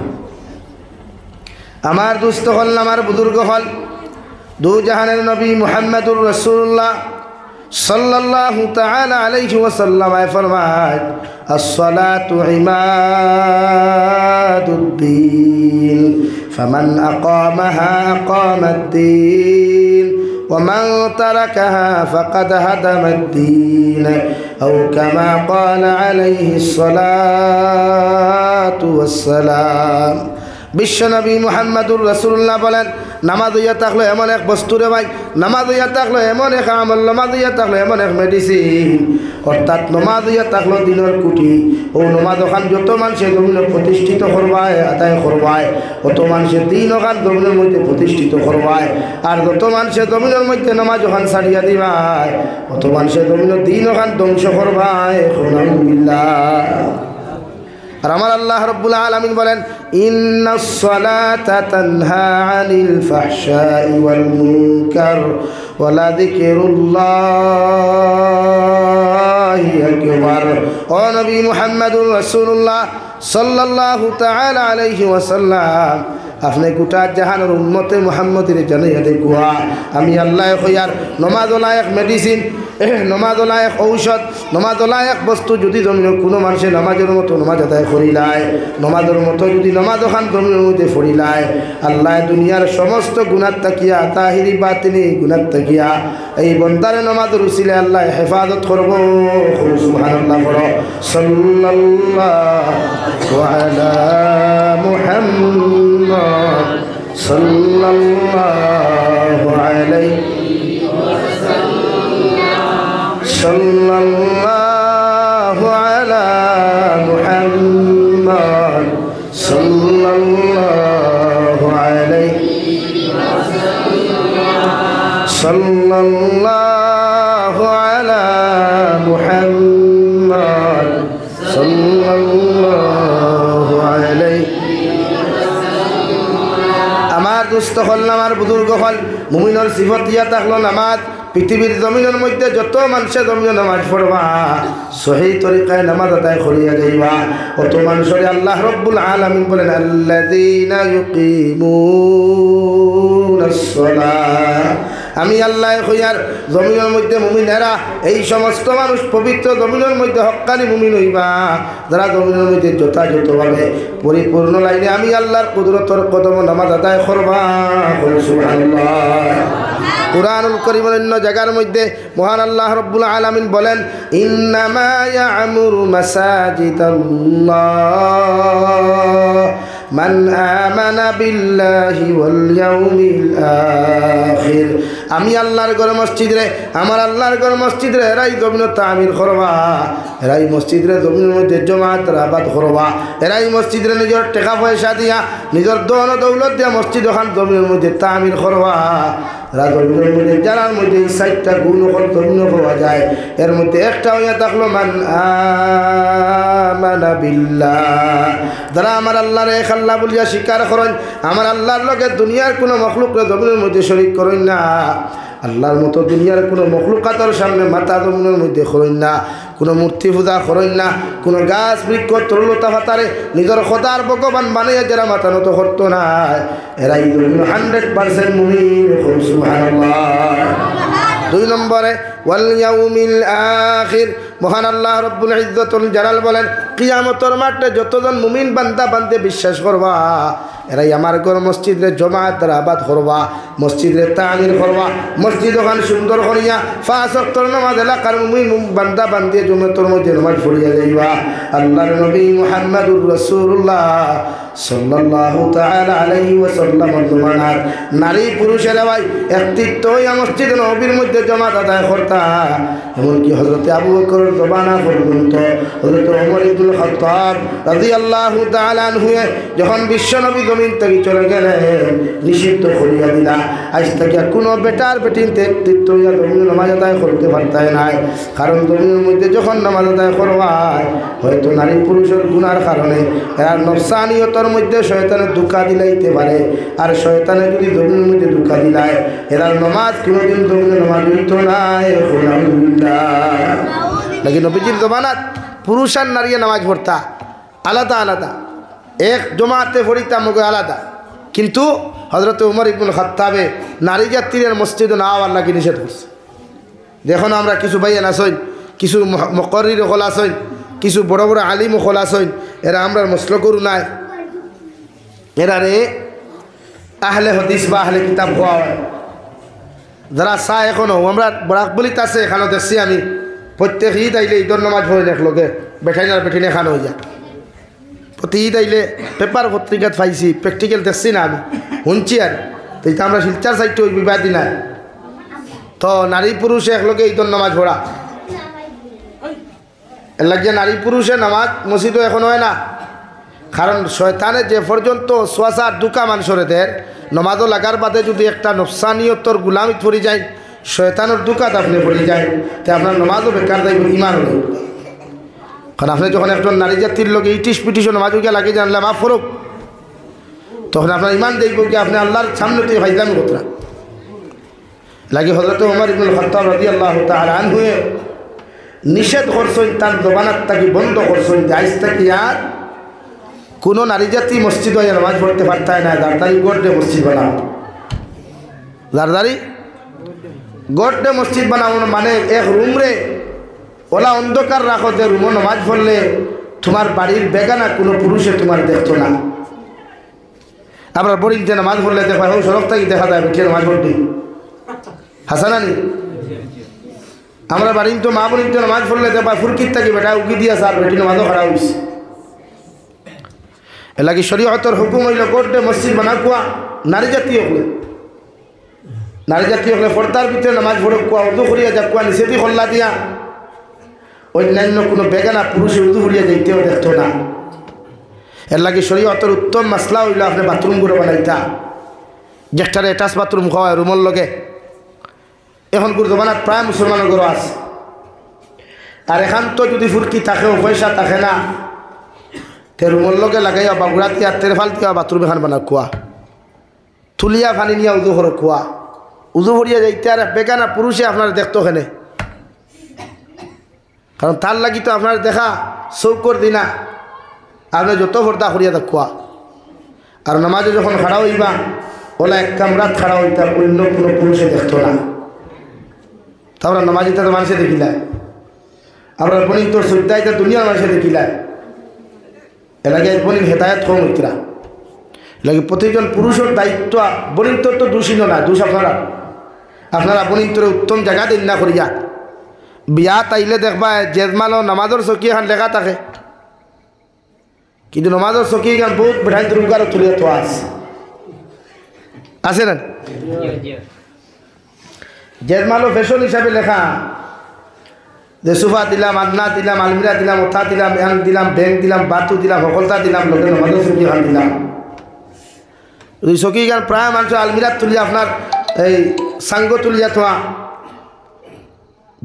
আমার দুস্থ হল আমার বুজুর্গ হল দু জাহানের নবী মুহাম্মদুর রাসূলুল্লাহ সাল্লাল্লাহু তাআলা আলাইহি ওয়াসাল্লাম ফরমায় as-salatu imaduddin faman aqamaha aqama ad-din wa man tarakaha faqad hadama ad-din aw kama qala alayhi as-salatu was-salam বিশ্বনবী মুহাম্মদুর রাসূলুল্লাহ বলেন নামাজ হইয়া থাকলে এমন এক বস্তু রে ভাই নামাজ হইয়া থাকলে এমন এক আমল নামাজ হইয়া থাকলে এমন এক মেডিসিন অর্থাৎ নামাজ হইয়া থাকলো দিনের কুটি ও নামাজ ওখান যত মানুষের জমিনে প্রতিষ্ঠিত করবায় আদায় করবায় অত মানুষের দিন ওখান জমিনের মধ্যে প্রতিষ্ঠিত করবায় আর যত মানুষের জমিনের মধ্যে নামাজ ওখান ছাড়িয়া দিবায় অত মানুষের জমিনের দিন ওখান ধ্বংস করবায় আলহামদুলিল্লাহ আর আমার আল্লাহ রাব্বুল আলামিন বলেন ইন্নাস সালাতা তানহা আনিল ফাহশাই ওয়াল মুনকার ওয়া লাযিকরুল্লাহি আকবার ও নবী মুহাম্মদুর রাসূলুল্লাহ সাল্লাল্লাহু তাআলা আলাইহি ওয়াসাল্লাম আপনি গোটা জাহানের উম্মতে মুহাম্মদের জানাইয়া দেখুয়া আমি আল্লাহ কইয়ার নামাজ হলো এক মেডিসিন নামাজ হলো এক ঔষধ নামাজ হলো এক বস্তু যদি জমিনের কোনো মানুষের নামাজের মতো নামাজ আদায় করিলায় নামাজের মতো যদি নামাজ ওখান জমিনের মধ্যে পড়িলায় আল্লাহ দুনিয়ার সমস্ত গুনাহ তাকিয়া তাহিরি বাতিনি গুনাহ তাকিয়া এই বন্দারে নামাজের উসিলে আল্লাহ হেফাজত করব সুবহানাল্লাহ পড়ো সাল্লাল্লাহু আলা মুহাম্মদ সাল্লাল্লাহু আলাইহি সাল্লাল্লাহু আলা মুহাম্মদ সাল্লাল্লাহু আলাইহি সাল্লাল্লাহু আলা মুহাম্মদ সাল্লাল্লাহু আলাইহি আমার দুস্থ হল আমার বুজুর্গ হল মুমিনের সিফত দিয়া থাকলো নামাজ পৃথিবীর জমিনের মধ্যে যত মানুষের জমিনে নামাজ পড়বা সহি তরিকায় নামাজ আদায় করিয়া যাইবা অত মানুষের আল্লাহ রব্বুল আলামিন বলেন আল্লাযীনা ইউকিমুনাস সালাহ আমি আল্লাহ কইয়ার জমিনের মধ্যে মুমিনেরা এই সমস্ত মানুষ পবিত্র জমিনের মধ্যে হক্কানি মুমিন হইবা যারা জমিনের মধ্যে যথাযথভাবে পরিপূর্ণ লাইনে আমি আল্লাহর কুদরতের কদম নামাজ আদায় করবা সুবহানাল্লাহ কুরআনুল কারীমের অন্য জায়গার মধ্যে মহান আল্লাহ রাব্বুল আলামিন বলেন ইন্নামা ইয়া'মুরু মাসাজিদাল্লাহ মান আমানা বিল্লাহি ওয়াল ইয়াউমিল আখির আমি আল্লাহর ঘর মসজিদ রে আমার আল্লাহর ঘর মসজিদ রে এরাই জমিন তামির করবা এরাই মসজিদ রে জমিনের মধ্যে জমাত আবাদ করবা এরাই মসজিদ রে নিজের টাকা পয়সা দিয়া নিজের দন দৌলত দিয়া মসজিদ ওখান জমিনের মধ্যে তামির করবা রাজমিনের মধ্যে যারার মধ্যে এই 60টা গুণ জমিন পাওয়া যায় এর মধ্যে একটা হইয়া থাকলো মান আমানা বিল্লাহ যারা আমার আল্লাহর এক আল্লাহ বলিয়া স্বীকার করেন আমার আল্লাহর লগে দুনিয়ার কোনো মখলুকরে জমিনের মধ্যে শরীক করেন না আল্লাহর মতো দুনিয়ার কোনো মখলুকাতের সামনে মাথা জমিনের মধ্যে করেন না কোনো মূর্তি পূজা করেন না কোনো গাছ বৃক্ষ তরলতা পাতারে নিজের খোদার ভগবান বানাইয়া যারা মাথা নত করতো না এরাই 100% মুমিন সুবহানাল্লাহ 2 নম্বরে ওয়াল ইয়াউমিল আখির মহান আল্লাহ রব্বুল ইজ্জতুল জালাল বলেন কিয়ামতের মাঠে যতজন মুমিন বান্দা বান্দে বিশ্বাস করবা এরাই আমার ঘর মসজিদে জমাত আবাদ করবা মসজিদে তামির করবা মসজিদ ওখানে সুন্দর করিয়া 5 ওয়াক্তের নামাজ এলাকার মুমিন বান্দা বান্দে জমাতের মধ্যে নামাজ পড়িয়া যাইবা আল্লাহর নবী মুহাম্মদুর রাসূলুল্লাহ সাল্লাল্লাহু তাআলা আলাইহি ওয়াসাল্লাম জমানার নারী পুরুষেরা ভাই একত্রিত হইয়া মসজিদ নববীর মধ্যে জমাত আদায় করতা এমনকি হযরত আবু বকর জমানা পর্যন্ত হযরত ওমর ইবনে খাত্তাব রাদিয়াল্লাহু তাআলা আনহু যখন বিশ্বনবী জমিন থেকে চলে গেলেন নিষিদ্ধ করিয়া দিলা আজ থেকে কোনো বেটার বেটিনতে একত্রিত হইয়া জমিন নামাজ আদায় করতে পারতায় না কারণ জমিনের মধ্যে যখন নামাজ আদায় করবায় হয়তো নারী পুরুষের গুনার কারণে এর নফসানিয়তর মধ্যে শয়তানের ধোঁকা দিলাইতে পারে আর শয়তানে যদি জমিনের মধ্যে ধোঁকা দিলায় এরা নামাজ কোনোদিন জমিনে নামাজ হইতো না लेकिन नबीजीर जमानात पुरुष और नारी नमाज पढ़ता आलादा आलादा एक जमाते पढ़िता मगे आलादा किन्तु हजरत उमर इब्नुल खत्ताबे नारी जातिर मस्जिद ना आवार लागे निषेध करছে देखो ना আমরা কিছু ভাইয়া আছেন কিছু মুকররির হল আছেন কিছু বড় বড় আলিম হল আছেন এরা আমরা মসলা করু নাই এরা রে আহলে হাদিস বা আহলে কিতাব হওয়া যারা চা এখনো আমরা বরাক বলিতে আছে এখানে দেখছি আমি প্রত্যেক ঈদ আইলে ঈদের নামাজ পড়ে দেখলোকে বেঠাই না বেঠিনে খান হয়ে যায় প্রতি ঈদ আইলে পেপার পত্রিকাত পাইছি প্র্যাকটিক্যাল দেখছি না আমি শুনছি আর তো এটা আমরা শিলচার সাইডে ওই বিবাদী নাই তো নারী পুরুষে একলগে ঈদের নামাজ পড়া এর লাগিয়ে নারী পুরুষে নামাজ মসজিদও এখন হয় না কারণ শয়তানে যে পর্যন্ত সোয়াশার দুকা মানুষের নমাজও লাগার বাদে যদি একটা নফসানিয়তর গুলামিত পড়ে যায় শয়তানের দুকাত আপনি পড়ে যায় তো আপনার নমাজও বেকার যাইব ইমান হল কারণ আপনি যখন একজন নারী জাতির লোক ইটিস পিটিসও নমাজও গিয়ে লাগিয়ে জানলে মা ফরক তখন আপনার ইমান দেখব কি আপনি আল্লাহর সামনে তুই ভাইলামি কথা লাগে হযরত ওমর ইবনুল খাত্তাব রাদিয়াল্লাহু তাআলা আনহু নিষেধ করছেন তার জবানাত তাকে বন্ধ করছেন যে আজ থেকে আর কোনো নারী জাতি মসজিদ হয়ে নামাজ পড়তে পারতায় না দারদারি গোড্ডে মসজিদ বানাও দারদারি গোড্ডে মসজিদ বানাও মানে এক রুম রে ওলা অন্ধকার রাখো যে রুমও নামাজ পড়লে তোমার বাড়ির বেগানা কোনো পুরুষে তোমার দেখতো না আপনার বড়িতে নামাজ পড়লে দেখা হয় সড়ক থেকে দেখা যায় বেঠিয়ে নামাজ পড়তে হাসানানি আমরা বাড়ির তো মা বড়িতে নামাজ পড়লে দেখা ফুরকির থাকি বেটা উকি দিয়া স্যার বেটি নামাজও খারাপ হয়েছে এলাকি শরীয়তের হুকুম হইল গোড্ডে মসজিদ বানা কুয়া নারী জাতীয় হলে পর্দার ভিতরে নামাজ পড়ে কুয়া উদু করিয়া যা কুয়া নিষেধি হল্লা দিয়া অন্যান্য কোনো বেগানা পুরুষে উদু করিয়া যাইতেও দেখতো না এর লাগে শরীয়তের উত্তম মাসলা হইল আপনি বাথরুমগুলো বানাইতা যেটারে অ্যাটাচ বাথরুম খাওয়া রুমের লগে এখন গুরুজমানাত প্রায় মুসলমানের ঘর আছে আর এখান তো যদি ফুরকি থাকে পয়সা থাকে না তে রুমের লগে লাগাইয়া বাগুড়া দিয়া তেরফাল দিয়া বাথরুম এখান বানা কুয়া তুলিয়া ফানি নিয়া উদু করে কুয়া উদু ভরিয়া যাইতে আর বেগানা পুরুষে আপনার দেখতো এখানে কারণ তার লাগি তো আপনার দেখা চৌকর দিনা আপনি যত ভর্তা করিয়া দেখুয়া আর নামাজে যখন খাড়া হইবা ওলা এক কামরাত খাড়া হইতা অন্য কোনো পুরুষে দেখতো না তারপরে নামাজিটা তো মানুষে দেখিলায় আমরা বনিন তোর শ্রদ্ধাইতা দুনিয়ার মানুষে দেখিলায় এলাকে বনিন হেদায়ত কম হইতরা এলাকে প্রতিজন পুরুষের দায়িত্ব বনিন তোর তো দোষী না দোষ আপনারা বনিন তোর উত্তম জায়গা দিন না করিয়া বিয়াত আইলে দেখবা জেজমালো নামাজের চকী এখন লেখা থাকে কিন্তু নামাজের চকী এখন বহুত বেঠাই রুগার তুলিয়া থোয়া আছে না জেজমালও ফ্যাশন হিসাবে লেখা যে সোফা দিলাম, আলনা দিলাম, আলমিরা দিলাম, ওথা দিলাম, এন দিলাম, ব্যাংক দিলাম, বাতু দিলাম, সকলতা দিলাম, লোকের নমাজের চকি খান দিলাম। ওই চকি গান প্রায় মানুষ আলমিরাত তুলিয়া আপনার এই সাঙ্গ তুলিয়া থোয়া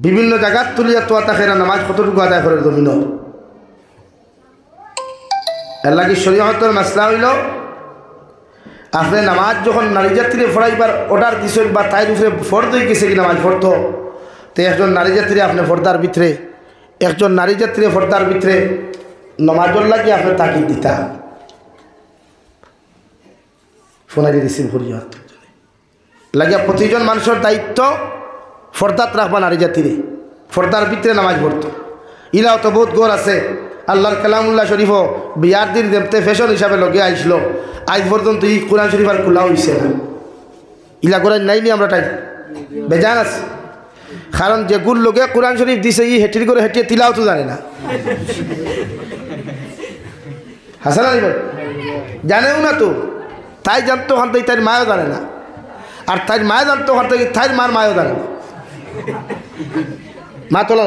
বিভিন্ন জায়গাত তুলিয়া তোয়া তাকে নামাজ কতটুকু আদায় করে জমিন। এর লাগি শরীয়তের মাসলা হইল আপনি নামাজ যখন নারী যাত্রী ফরাইবার অর্ডার দিছেন বা তাই উপরে ফর্দ হয়ে গেছে কি নামাজ পড়ত, তো একজন নারী যাত্রী আপনি ফর্দার ভিতরে একজন নারী যাত্রী ফর্দার ভিতরে নমাজর লাগি আপনি তাকিদ দিতা ফোনারি রিসিভ করিয়া লাগিয়া প্রতিজন মানুষের দায়িত্ব ফর্দাত রাখবা নারী জাতিরে ফর্দার ভিতরে নামাজ পড়তো। ইলাও তো বহুত গড় আছে। আল্লাহর কালামুল্লাহ শরীফও বিয়ার দিন দেখতে ফ্যাশন হিসাবে লগে আইসলো, আজ পর্যন্ত ই কোরআন শরীফ আর খোলা হইছে না। ইলা করাই নাইনি আমরা তাই বেজান আছে, কারণ যেগুর লোকে কোরআন শরীফ দিছে ই হেঁটির করে হেঁটিয়ে তিলাও তো জানে না। হাসান আলী ভাই জানেও না তো, তাই জানতো ওখান থেকে তার মায়ও জানে না, আর তাই মায় জানতো ওখান থেকে তাই মার মায়ও জানে না। মা তোলা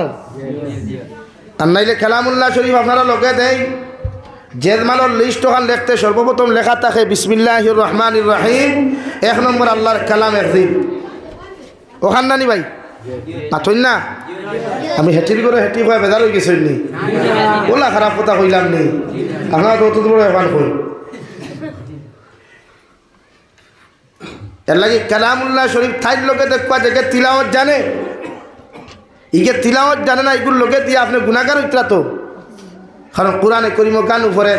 আর নাইলে কালামুল্লাহ শরীফ আপনারা লোকে দেয় জেজমালর লিস্ট ওখান লিখতে সর্বপ্রথম লেখা থাকে বিসমিল্লাহির রহমানির রহিম, 1 নম্বর আল্লাহর কালাম একদিন ওখান নানি ভাই মাথই না। আমি হেঁটির করে হেঁটি হয়ে বেজার হয়ে গেছি নি, ওলা খারাপ কথা কইলাম নেই, আপনারা তো অত বড় এখন কই। এর লাগে কালামুল্লাহ শরীফ থাইর লোকে দেখবা যে তিলাওয়াত জানে, ইকে তিলাওয়াত জানে না, এগুলো লোকে দিয়ে আপনি গুণাগার হইতরা তো। কারণ কোরআনে করিম গান উপরে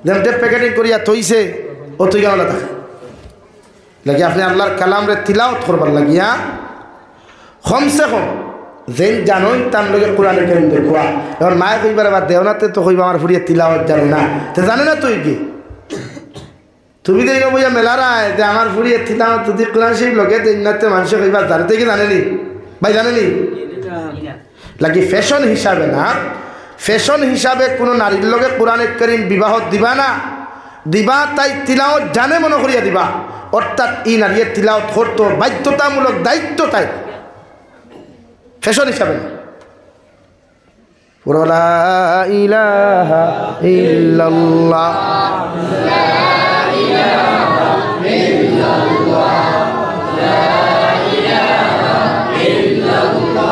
যেমন প্যাকেটিং করিয়া থইছে ও তুই গাওয়া থাকে লাগে আপনি আল্লাহর কালামরে তিলাওয়াত করবার লাগিয়া কমসে কম যেন জানোই তার লোকে কোরআনে করিম দেখুয়া। এখন মায়ে কইবার আবার দেওনাতে তো কইবা আমার ফুরিয়ে তিলাওয়াত জানে না, তো জানে না তুই কি তুমি দেখে বইয়া মেলারায় যে আমার ফুরিয়ে তিলাওয়াত যদি কোরআন শরীফ লোকে দিনাতে মানুষে কইবার জানে থেকে জানেনি ভাই, জানেনি লাগি ফ্যাশন হিসাবে না, ফ্যাশন হিসাবে কোনো নারীর লগে কোরআনে কারীম বিবাহ দিবা না, দিবা তাই তিলাওয়াত জানে মনে করিয়া দিবা, অর্থাৎ ই নারীর তিলাওয়াত করতো বাধ্যতামূলক দায়িত্ব, তাই ফ্যাশন হিসাবে না। লা ইলাহা ইল্লাল্লাহ লা ইলাহা ইল্লাল্লাহ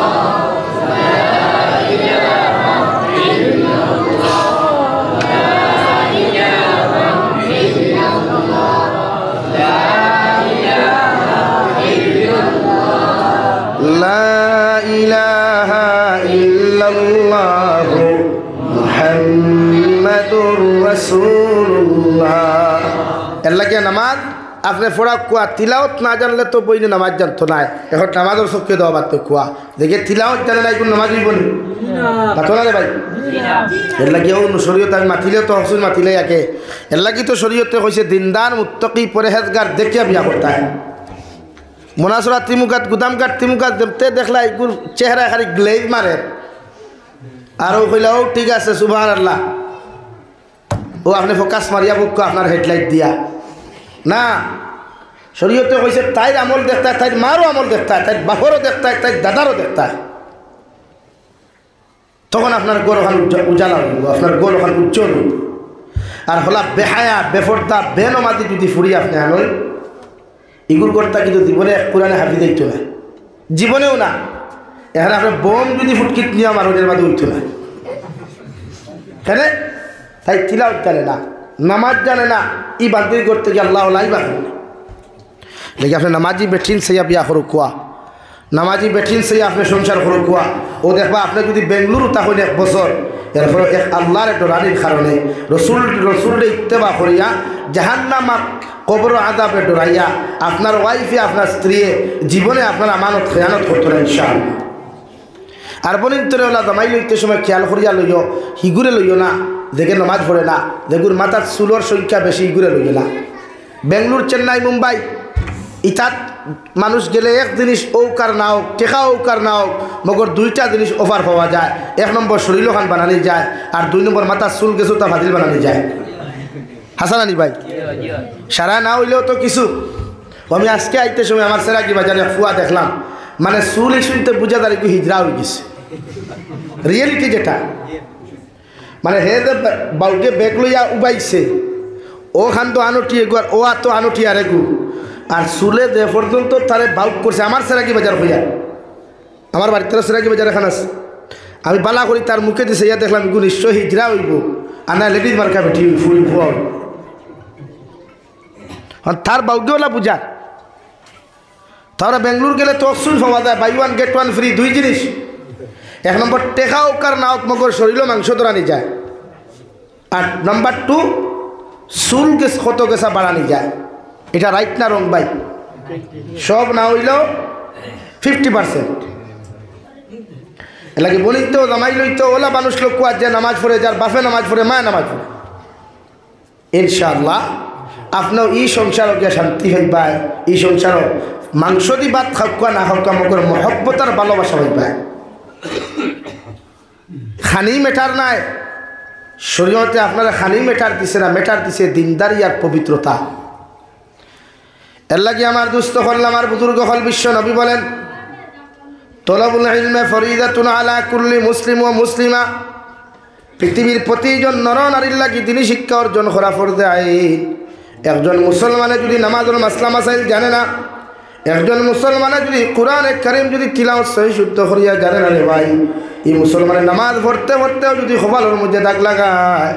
লা ইলাহা ইল্লাল্লাহ মুহাম্মাদুর রাসূলুল্লাহ। এর লাগে নামাজ আপনি পড়া কুয়া তিলাওয়াত না জানলে তো বইনে নামাজ জানতো না। এখন নামাজের চোখে দেওয়া বাদ কুয়া দেখে তিলাওয়াত জানে না, এখন নামাজ হইব নি পাতো না রে ভাই। এর লাগে শরীয়ত আমি মাতিলে তো হসুন মাতিলে একে এর লাগি তো শরীয়তে কইছে দিনদার মুত্তাকি পরহেজগার দেখিয়া বিয়া করতে হয়। মোনাসরা ত্রিমুখাত গুদামঘাট ত্রিমুখাত দেখতে দেখলা এগুর চেহারা খালি গ্লেজ মারে, আর ও কইলা ও ঠিক আছে সুবহানাল্লাহ, ও আপনি ফোকাস মারিয়া বুক আপনার হেডলাইট দিয়া না। শরীয়তে কইছে তাইর আমল দেখতে হয়, তাইর মারও আমল দেখতে হয়, তাইর বাপরও দেখতে হয়, তাইর দাদারও দেখতে হয়, তখন আপনার গোর ওখান উজালা হইব, আপনার গোর ওখান উজ্জ্বল হইব। আর হলা বেহায়া বেফর্দা বেনমাদি যদি ফুরি আপনি আনই এগুলো করতে কিন্তু জীবনে কোরআনে হাফিজ হইতো না, জীবনেও না। এখানে আপনার বোম যদি ফুটকিট নিয়ে আমার ওদের বাদে হইতো না, কেন তাই তিলাওয়াত জানে না, নামাজ জানে না, ই বান্দির করতে গিয়ে আল্লাহ লাইবা দেখি আপনি নামাজি বেঠিন সেইয়া বিয়া করুক কুয়া, নামাজি বেঠিন সেইয়া আপনি সংসার করুক কুয়া। ও দেখবা আপনি যদি বেঙ্গলুরু তাহলে 1 বছর এরপরে এক আল্লাহর একটা রানীর কারণে রসুলরে ইত্তেবা করিয়া জাহান্নামা কবর আযাবে ডরাইয়া আপনার ওয়াইফে আপনার স্ত্রী জীবনে আপনার আমানত খেয়ানত করতো না ইনশাআল্লাহ। আর বনিন্তরে ওলা জামাই লইতে সময় খেয়াল করিয়া লইও, হিগুরে লইও না দেখে নমাজ পড়ে না, যেগুর মাথার চুলোর সংখ্যা বেশি হিগুরে লইও না। বেঙ্গলোর চেন্নাই মুম্বাই ইতাত মানুষ গেলে এক জিনিস ঔকার না হোক টেকা ঔকার না হোক মগর 2টা জিনিস অফার পাওয়া যায়। 1 নম্বর শরীর খান বানানি যায়, আর 2 নম্বর মাথার চুল গেছো তা ভাদিল বানানি যায়। হাসানানি ভাই সারা না হইলেও তো কিছু। আমি আজকে আইতে সময় আমার সেরাকি বাজারে ফুয়া দেখলাম, মানে চুল শুনতে বুঝা দাঁড়ি হিজরা হয়ে গেছে রিয়েলিটি যেটা মানে হে যে বাউকে বেগ লইয়া উবাইছে ও খান তো আনটি এগুয়ার ও আর তো আনটি আর এগু আর চুলে যে পর্যন্ত তারে বাউক করছে আমার সেরাকি বাজার হইয়া আমার বাড়িতে সেরাকি বাজার এখানে আছে আমি বালা করি তার মুখে দিছে ইয়া দেখলাম এগুলো নিশ্চয় হিজরা হইব আর না লেডিজ মার্কা বেটি ফুল ফুয়া তার বাউকেওয়ালা বুঝা তাহলে বেঙ্গলোর গেলে তো অপশন পাওয়া যায় buy one get one free দুই জিনিস এক নম্বর টেকা ওকার নাওক মগর শরীরও মাংস ধরানি যায় আর নাম্বার 2 চুল গেছ কত গেছা বাড়ানি যায় এটা রাইট না রং ভাই সব না হইলেও 50% এলাকি বলিত জামাই লইত ওলা মানুষ লোক কুয়ার যে নামাজ পড়ে যার বাপে নামাজ পড়ে মায় নামাজ পড়ে ইনশাআল্লাহ আপনার এই সংসারও গিয়ে শান্তি হইবাই এই সংসারও মাংস দি ভাত খাওয়া না খাওয়া মগর মহব্বতার ভালোবাসা হইবাই খানি মেটার নাই শরীয়তে আপনারা খানি মেটার দিছে না মেটার দিছে দিনদারি আর পবিত্রতা এর লাগি আমার দুস্থ হল আমার বুজুর্গ হল বিশ্ব নবী বলেন তলবুল ইলমে ফরিদাতুন আলা কুল্লি মুসলিম ও মুসলিমা পৃথিবীর প্রতিজন নর নারীর লাগি দিনই শিক্ষা অর্জন করা ফরজে আইন একজন মুসলমানে যদি নামাজের মাসলা মাসাইল জানে না একজন মুসলমানে যদি কোরআন কারীম যদি তিলাওয়াত সহি শুদ্ধ করিয়া জানে না রে ভাই এই মুসলমানের নামাজ পড়তে পড়তেও যদি খোবালের মধ্যে দাগ লাগায়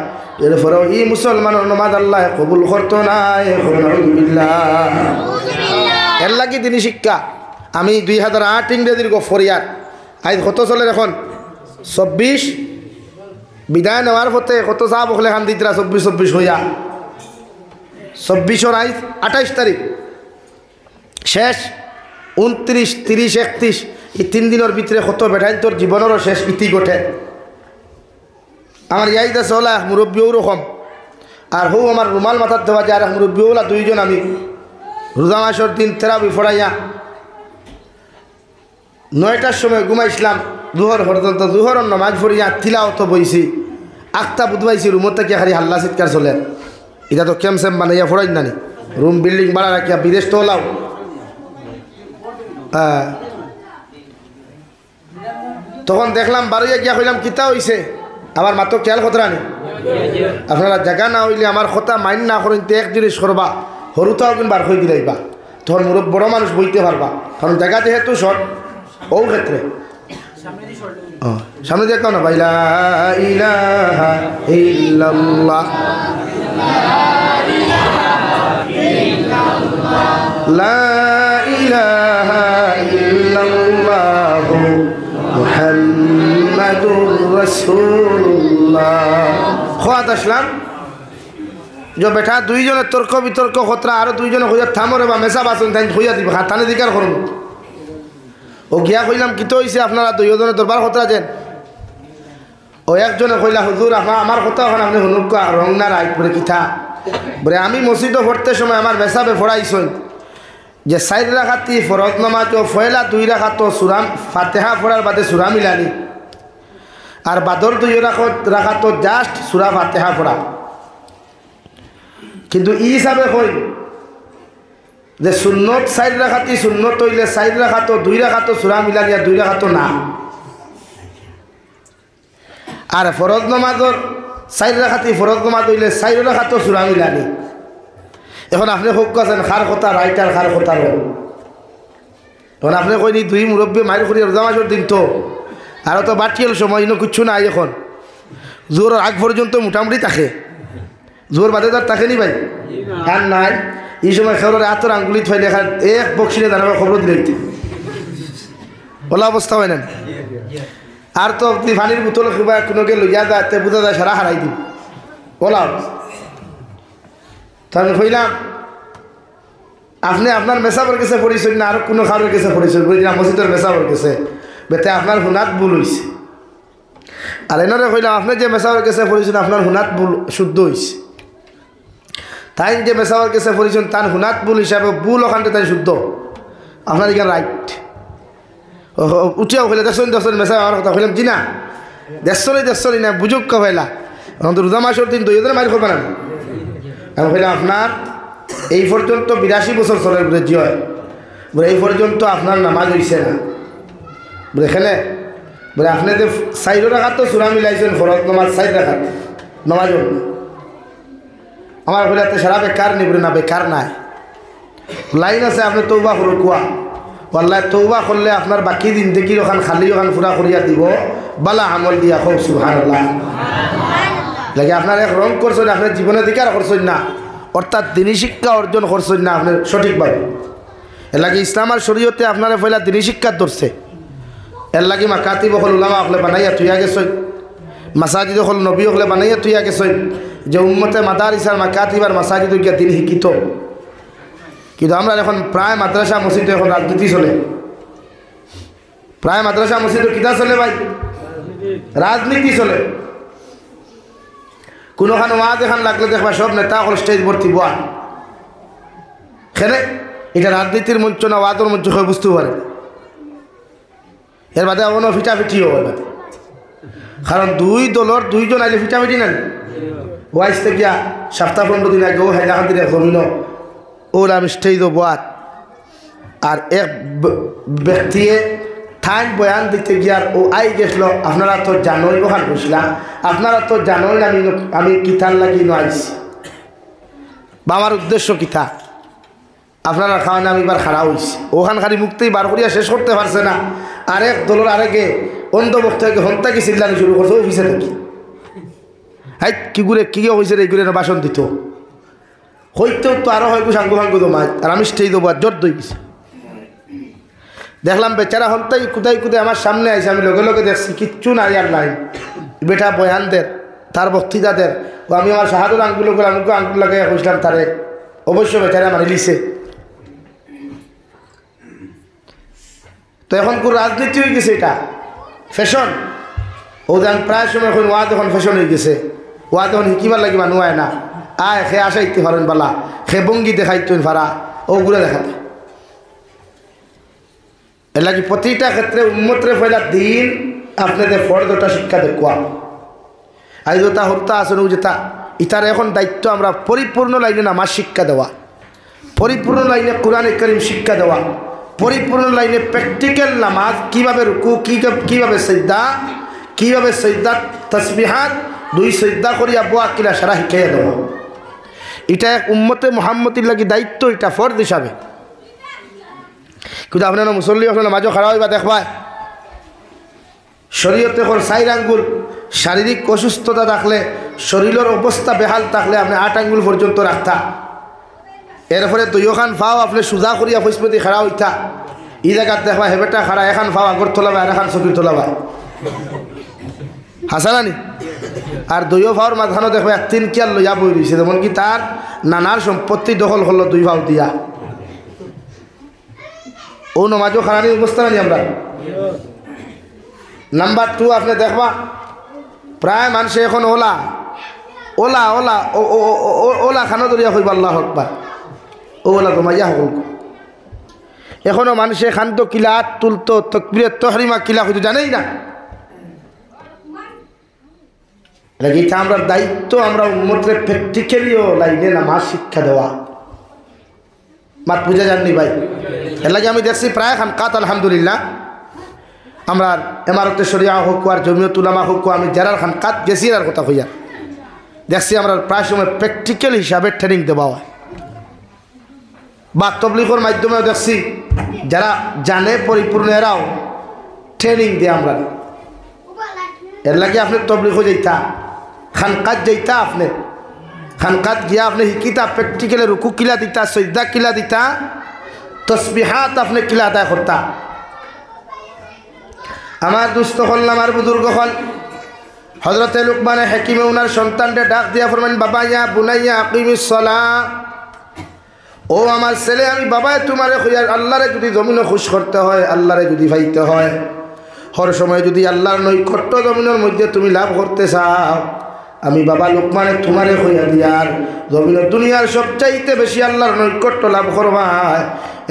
এরপরেও এই মুসলমানের নামাজ আল্লাহ কবুল করতো না এর লাগি দিনই শিক্ষা আমি 2008 ইংরেজির ফরিয়ার আজ কত চলের এখন 24 বিদায় নেওয়ার পথে কত চা বকলে খান দিতরা 24 হইয়া 24 আজ 28 তারিখ শেষ 29, 30, 31 এই 3 দিনের ভিতরে কত বেঠাই তোর জীবনেরও শেষ ইতি গোটে আমার ইয়াইদা চলা মুরব্বীও রকম আর হো আমার রুমাল মাথার দেওয়া যায় আর মুরব্বীওলা দুইজন আমি রোজা মাসের দিন তেরাবি ফড়াইয়া 9টার সময় ঘুমাইছিলাম জোহর পর্যন্ত জোহর নামাজ পড়িয়া তিলাওয়াত বইছি আখতা বুধবাইছি রুমত থেকে খালি হাল্লা চিৎকার চলে এটা তো ক্যাম্প স্যাম্প বানাইয়া ফড়াই নানি রুম বিল্ডিং বাড়া রাখিয়া বিদেশ তো ওলাও তখন দেখলাম বারোইয়া গিয়া কইলাম কিতা হইছে আমার মাত্র খেয়াল খতরানি আপনারা জায়গা না হইলে আমার কথা মাইন না করেন তো এক জিনিস করবা হরুতাও কিন্তু বার হয়ে দিলাইবা তখন বড় মানুষ বইতে পারবা কারণ জায়গা যেহেতু শর্ট ও ক্ষেত্রে সামনে দেখো না ভাই লা ইলাহা ইল্লাল্লাহ লা ইলাহা ইল্লাল্লাহু মুহাম্মাদুর রাসূলুল্লাহ খোয়াত আসলাম যে বেটা দুইজনের তর্ক বিতর্ক খতরা আরো দুইজনে হইয়া থামরে বা মেসা বাসন তাই হইয়া দিব হাতানে দিকার করুন ও গিয়া কইলাম কিতো হইছে আপনারা দুইজনের দরবার খতরা যেন ও একজনে কইলা হুজুর আমার কথা এখন আপনি হুনুক রং না রাইট বলে কিথা বলে আমি মসজিদে পড়তে সময় আমার মেসাবে ফড়াইছই যে 4 রাকাতি ফরজ নামাজ ও ফয়লা 2 রাকাত সূরা ফাতিহা পড়ার বাদে সূরা মিলানি আর বাদর 2 রাকাত জাস্ট সূরা ফাতিহা পড়া কিন্তু ই হিসাবে কই যে সুন্নত 4 রাকাতি সুন্নত হইলে 4 রাকাত 2 রাকাত সূরা মিলানিয়া 2 রাকাত না আর ফরজ নামাজের 4 রাকাতি ফরজ নামাজ হইলে 4 রাকাত সূরা মিলানি এখন আপনি হোক আছেন খার কথা রাইটার খার কথা এখন আপনি কইনি দুই মুরব্বী মাইর করি রোজা মাসের দিন তো আরও তো বাটিয়াল সময় ইনো কিচ্ছু নাই এখন জোর আগ পর্যন্ত মোটামুটি থাকে জোর বাদে তার থাকে নি ভাই আর নাই এই সময় খেলোর এত আঙ্গুলি থই লেখা এক বক্সিনে দাঁড়াবে খবর দিলে ওলা অবস্থা হয় না আর তো পানির বোতল কিবা কোনোকে লইয়া যায় বোঝা যায় সারা হারাই দিন ওলা তো আমি কইলাম আপনি আপনার মেসাবর কাছে পড়েছেন না আর কোনো কারোর কাছে পড়েছেন বলছিলাম মসজিদের মেসাবর কাছে বেতে আপনার হুনাত ভুল হয়েছে আর এনারে কইলাম আপনি যে মেসাবর কাছে পড়েছেন আপনার হুনাত ভুল শুদ্ধ হয়েছে তাই যে মেসাবর কাছে পড়েছেন তার হুনাত ভুল হিসাবে ভুল ওখানটা তাই শুদ্ধ আপনার এখানে রাইট উঠিয়াও কইলে দেখছেন মেসা আমার কথা কইলাম জি না দেখছলি না বুঝুক কইলা এখন তো রোজা মাসের দিন 2 মাইর করবে না আমি কইলাম আপনার এই পর্যন্ত 82 বছর চলের বুঝে জি হয় বলে এই পর্যন্ত আপনার নামাজ হইছে না। বলে এখানে বলে আপনি যে 4 রাকাত তো সূরা মিলাইছেন, ফরজ নামাজ 4 রাকাত নামাজ আমার হইলাতে সারা বেকার নিবরে না, বেকার নাই। লাইন আছে আপনি তওবা করুন কুয়া, আল্লাহ তওবা করলে আপনার বাকি জিন্দেগি ওখান খালি ওখান পুরা করিয়া দিব, বালা আমল দিয়া হোক সুবহানাল্লাহ। লাগে আপনার এক রং করছেন, আপনার জীবনে দিকে আর করছেন না, অর্থাৎ দিনী শিক্ষা অর্জন করছেন না আপনার সঠিকভাবে। এর লাগে ইসলাম আর শরীয়তে আপনারা পয়লা দিনী শিক্ষা ধরছে। এর লাগে মাকাতিব হল উলামা হলে বানাইয়া তুইয়া গেছই, মাসাজিদ হল নবী হলে বানাইয়া তুইয়া গেছই, যে উম্মতে মাদারিস আর মাকাতিব আর মাসাজিদ গিয়া দিন শিক্ষিত। কিন্তু আমরা এখন প্রায় মাদ্রাসা মসজিদে এখন রাজনীতি চলে, প্রায় মাদ্রাসা মসজিদে কিতা চলে ভাই, রাজনীতি চলে। কোনোখান ওয়াজ এখান লাগলে দেখবা সব নেতা হল স্টেজ ভর্তি বয়া, খেলে এটা রাজনীতির মঞ্চ না ওয়াজের মঞ্চ হয়ে বুঝতে পারে। এর বাদে অন্য ফিটাফিটিও হয়, কারণ দুই দলের দুইজন আইলে ফিটাফিটি নেন। ওয়াইসতে গিয়া সপ্তাহ 15 দিন আগে ও হাইলাখান দিনে জমিন ওর আমি স্টেজ বয়াত, আর এক ব্যক্তিয়ে ঠাইন বয়ান দিতে গিয়ার ও আই গেছিল, আপনারা তো জানোই ওখান বসলাম, আপনারা তো জানোই আমি কিতার লাগি আইছি বা আমার উদ্দেশ্য কিতা, আপনারা খাওয়ানে আমি এবার খারাপ হয়েছি। ওখান খালি মুক্তি বার করিয়া শেষ করতে পারছে না, আরেক দলের আরেকে অন্ধ বক্তাকে হন্তা কি চিল্লানি শুরু করছে অফিসে থেকে, হাই কি ঘুরে কী হয়েছে এই ঘুরে বাসন দিত হইতেও তো আরও হয় সাঙ্গু ভাঙ্গু দমায়, আর আমি স্টেজ দেবো আর জোর দই গেছি। দেখলাম বেচারা হন্তাই কুদাই কুদাই আমার সামনে আইসে, আমি লগে লগে দেখছি কিচ্ছু নাই আর নাই, বেটা বয়ানদের তার বক্তৃতাদের, ও আমি আমার শাহাদুর আঙ্গুল করে আমাকে আঙ্গুল লাগাই কইছিলাম তারে, অবশ্য বেচারা মারি লিছে। তো এখন কোন রাজনীতি হয়ে গেছে, এটা ফ্যাশন। ও যেন প্রায় সময় এখন ওয়াদ এখন ফ্যাশন হয়ে গেছে, ওয়াদ এখন শিকিবার লাগি মানুষ আয় না, আয় সে আসাইতে পারেন বালা, সে ভঙ্গি দেখাইতেন ভাড়া ওগুলো দেখাতে। এর লাগে প্রতিটা ক্ষেত্রে উন্মতরে ফেলা দিন আপনাদের ফর্দটা শিক্ষা দেখুয়া। আজ তা হত্যা আসলে যেটা ইতার এখন দায়িত্ব আমরা পরিপূর্ণ লাইনে নামাজ শিক্ষা দেওয়া, পরিপূর্ণ লাইনে কোরআনে কারীম শিক্ষা দেওয়া, পরিপূর্ণ লাইনে প্র্যাকটিক্যাল নামাজ কীভাবে রুকু, কীভাবে সিজদা, কীভাবে সিজদা তাসবিহাত 2 সিজদা করিয়া বোয়া কিলা সারা শিখাইয়া দেওয়া। এটা এক উম্মতে মুহাম্মদের লাগি দায়িত্ব, এটা ফরজ হিসাবে। কিন্তু আপনারা মুসল্লি আপনার নামাজও খারাপ হইবা দেখবা শরীয়তে হল 4 আঙ্গুল, শারীরিক অসুস্থতা থাকলে শরীরের অবস্থা বেহাল থাকলে আপনি 8 আঙ্গুল পর্যন্ত রাখতা, এরপরে 2 খান ফাও আপনি সোজা করিয়া ফৈসপতি খাড়া হইতা। ই জায়গাত দেখবা হেবেটা খাড়া এখান ফাও আগর তোলাবা আর এখান চকির তোলাবা, হাসানানি। আর 2 ফাওর মাঝখানে দেখবা 3 কিয়ার লইয়া বই রয়েছে, যেমন কি তার নানার সম্পত্তি দখল করলো 2 ফাও দিয়া। ও নমাজও খারানি অবস্থা নানি আমরা। নাম্বার 2 আপনি দেখবা প্রায় মানুষে এখন ওলা ওলা ওলা ওলা খানো ধরিয়া হইব আল্লাহ আকবার, ওলা ঘুমাইয়া হল। এখনো মানুষে খান্ত কিলা তুলতো তকবীরে তহরিমা কিলা হইতো জানেই না। এটা আমরা দায়িত্ব, আমরা উম্মতরে প্র্যাকটিক্যালিও লাইনে নামাজ শিক্ষা দেওয়া। মাত বুঝা যাননি ভাই? এর লাগে আমি দেখছি প্রায় খানকাত আলহামদুলিল্লাহ আমরা এমারতে শরিয়া হোক আর জমিয়ত উলামা হোক, আমি যারা খানকাত গেছি আর কথা হইয়া দেখছি আমরা প্রায় সময় প্র্যাকটিক্যাল হিসাবে ট্রেনিং দেওয়া হয়, বা তবলিগের মাধ্যমেও দেখছি যারা জানে পরিপূর্ণ এরাও ট্রেনিং দেয় আমরা। এর লাগে আপনি তবলিগ যাইতা, খানকাত যাইতা, আপনি খানকাত গিয়া আপনি শিকিতা প্র্যাকটিক্যালে রুকু কিলা দিতা, সজদা কিলা দিতা, তসবিহাত আপনি কিলা আদায় করতা। আমার দুস্থ হল, আমার বুজুর্গ হল, হজরতে লুকমানে হাকিমে উনার সন্তানকে ডাক দিয়া ফরমান, বাবা ইয়া বুনাইয়া আকিমিস সালাহ, ও আমার ছেলে আমি বাবায় তোমারে খুঁজার আল্লাহরে যদি জমিনে খুশ করতে হয়, আল্লাহরে যদি ভাইতে হয়, হর সময় যদি আল্লাহর নৈকট্য জমিনের মধ্যে তুমি লাভ করতে চাও, আমি বাবা লোকমানে তোমারে খুঁজা দিয়ার জমিনের দুনিয়ার সবচাইতে বেশি আল্লাহর নৈকট্য লাভ করবায়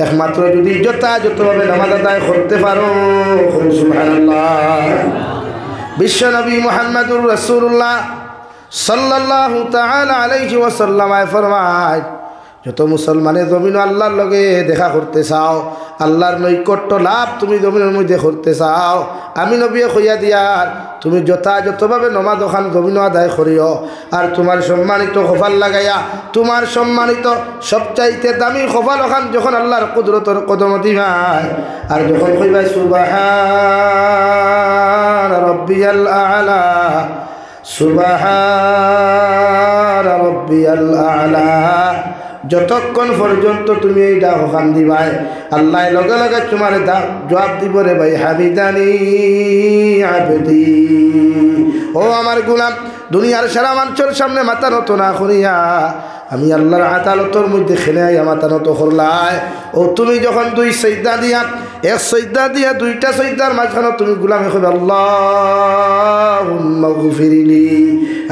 একমাত্র যদি যথাযথভাবে নামাজ আদায় করতে পারো। সুবহানাল্লাহ। বিশ্বনবী মুহাম্মদুর রাসূলুল্লাহ সাল্লাল্লাহু তাআলা আলাইহি ওয়াসাল্লাম ফরমায়, যত মুসলমানে জমিন আল্লাহর লগে দেখা করতে চাও, আল্লাহর নৈকট্য লাভ তুমি জমিনের মধ্যে করতে চাও, আমি নবী কইয়া দিয়ার তুমি যথাযথভাবে নমাজ ওখান জমিন আদায় করিও। আর তোমার সম্মানিত কপাল লাগাইয়া তোমার সম্মানিত সবচাইতে দামি কপাল ওখান যখন আল্লাহর কুদরতের কদম দিবাই, আর যখন কইবাই সুবহান রাব্বিয়াল আ'লা, সুবহান রাব্বিয়াল আ'লা, যতক্ষণ পর্যন্ত তুমি এই ডাক ওখান দিবাই আল্লাহ লগে লগে তোমার জবাব দিব, রে ভাই হামিদানি আবদি, ও আমার গোলাম দুনিয়ার সারা মানুষের সামনে মাথা নত না করিয়া আমি আল্লাহর আদালতের মধ্যে খেলে আইয়া মাথা নত করলাই। ও তুমি যখন দুই সজদা দিয়া, এক সজদা দিয়া দুইটা সজদার মাঝখানে তুমি গোলামে কইবে আল্লাহুম্মা গফিরলি,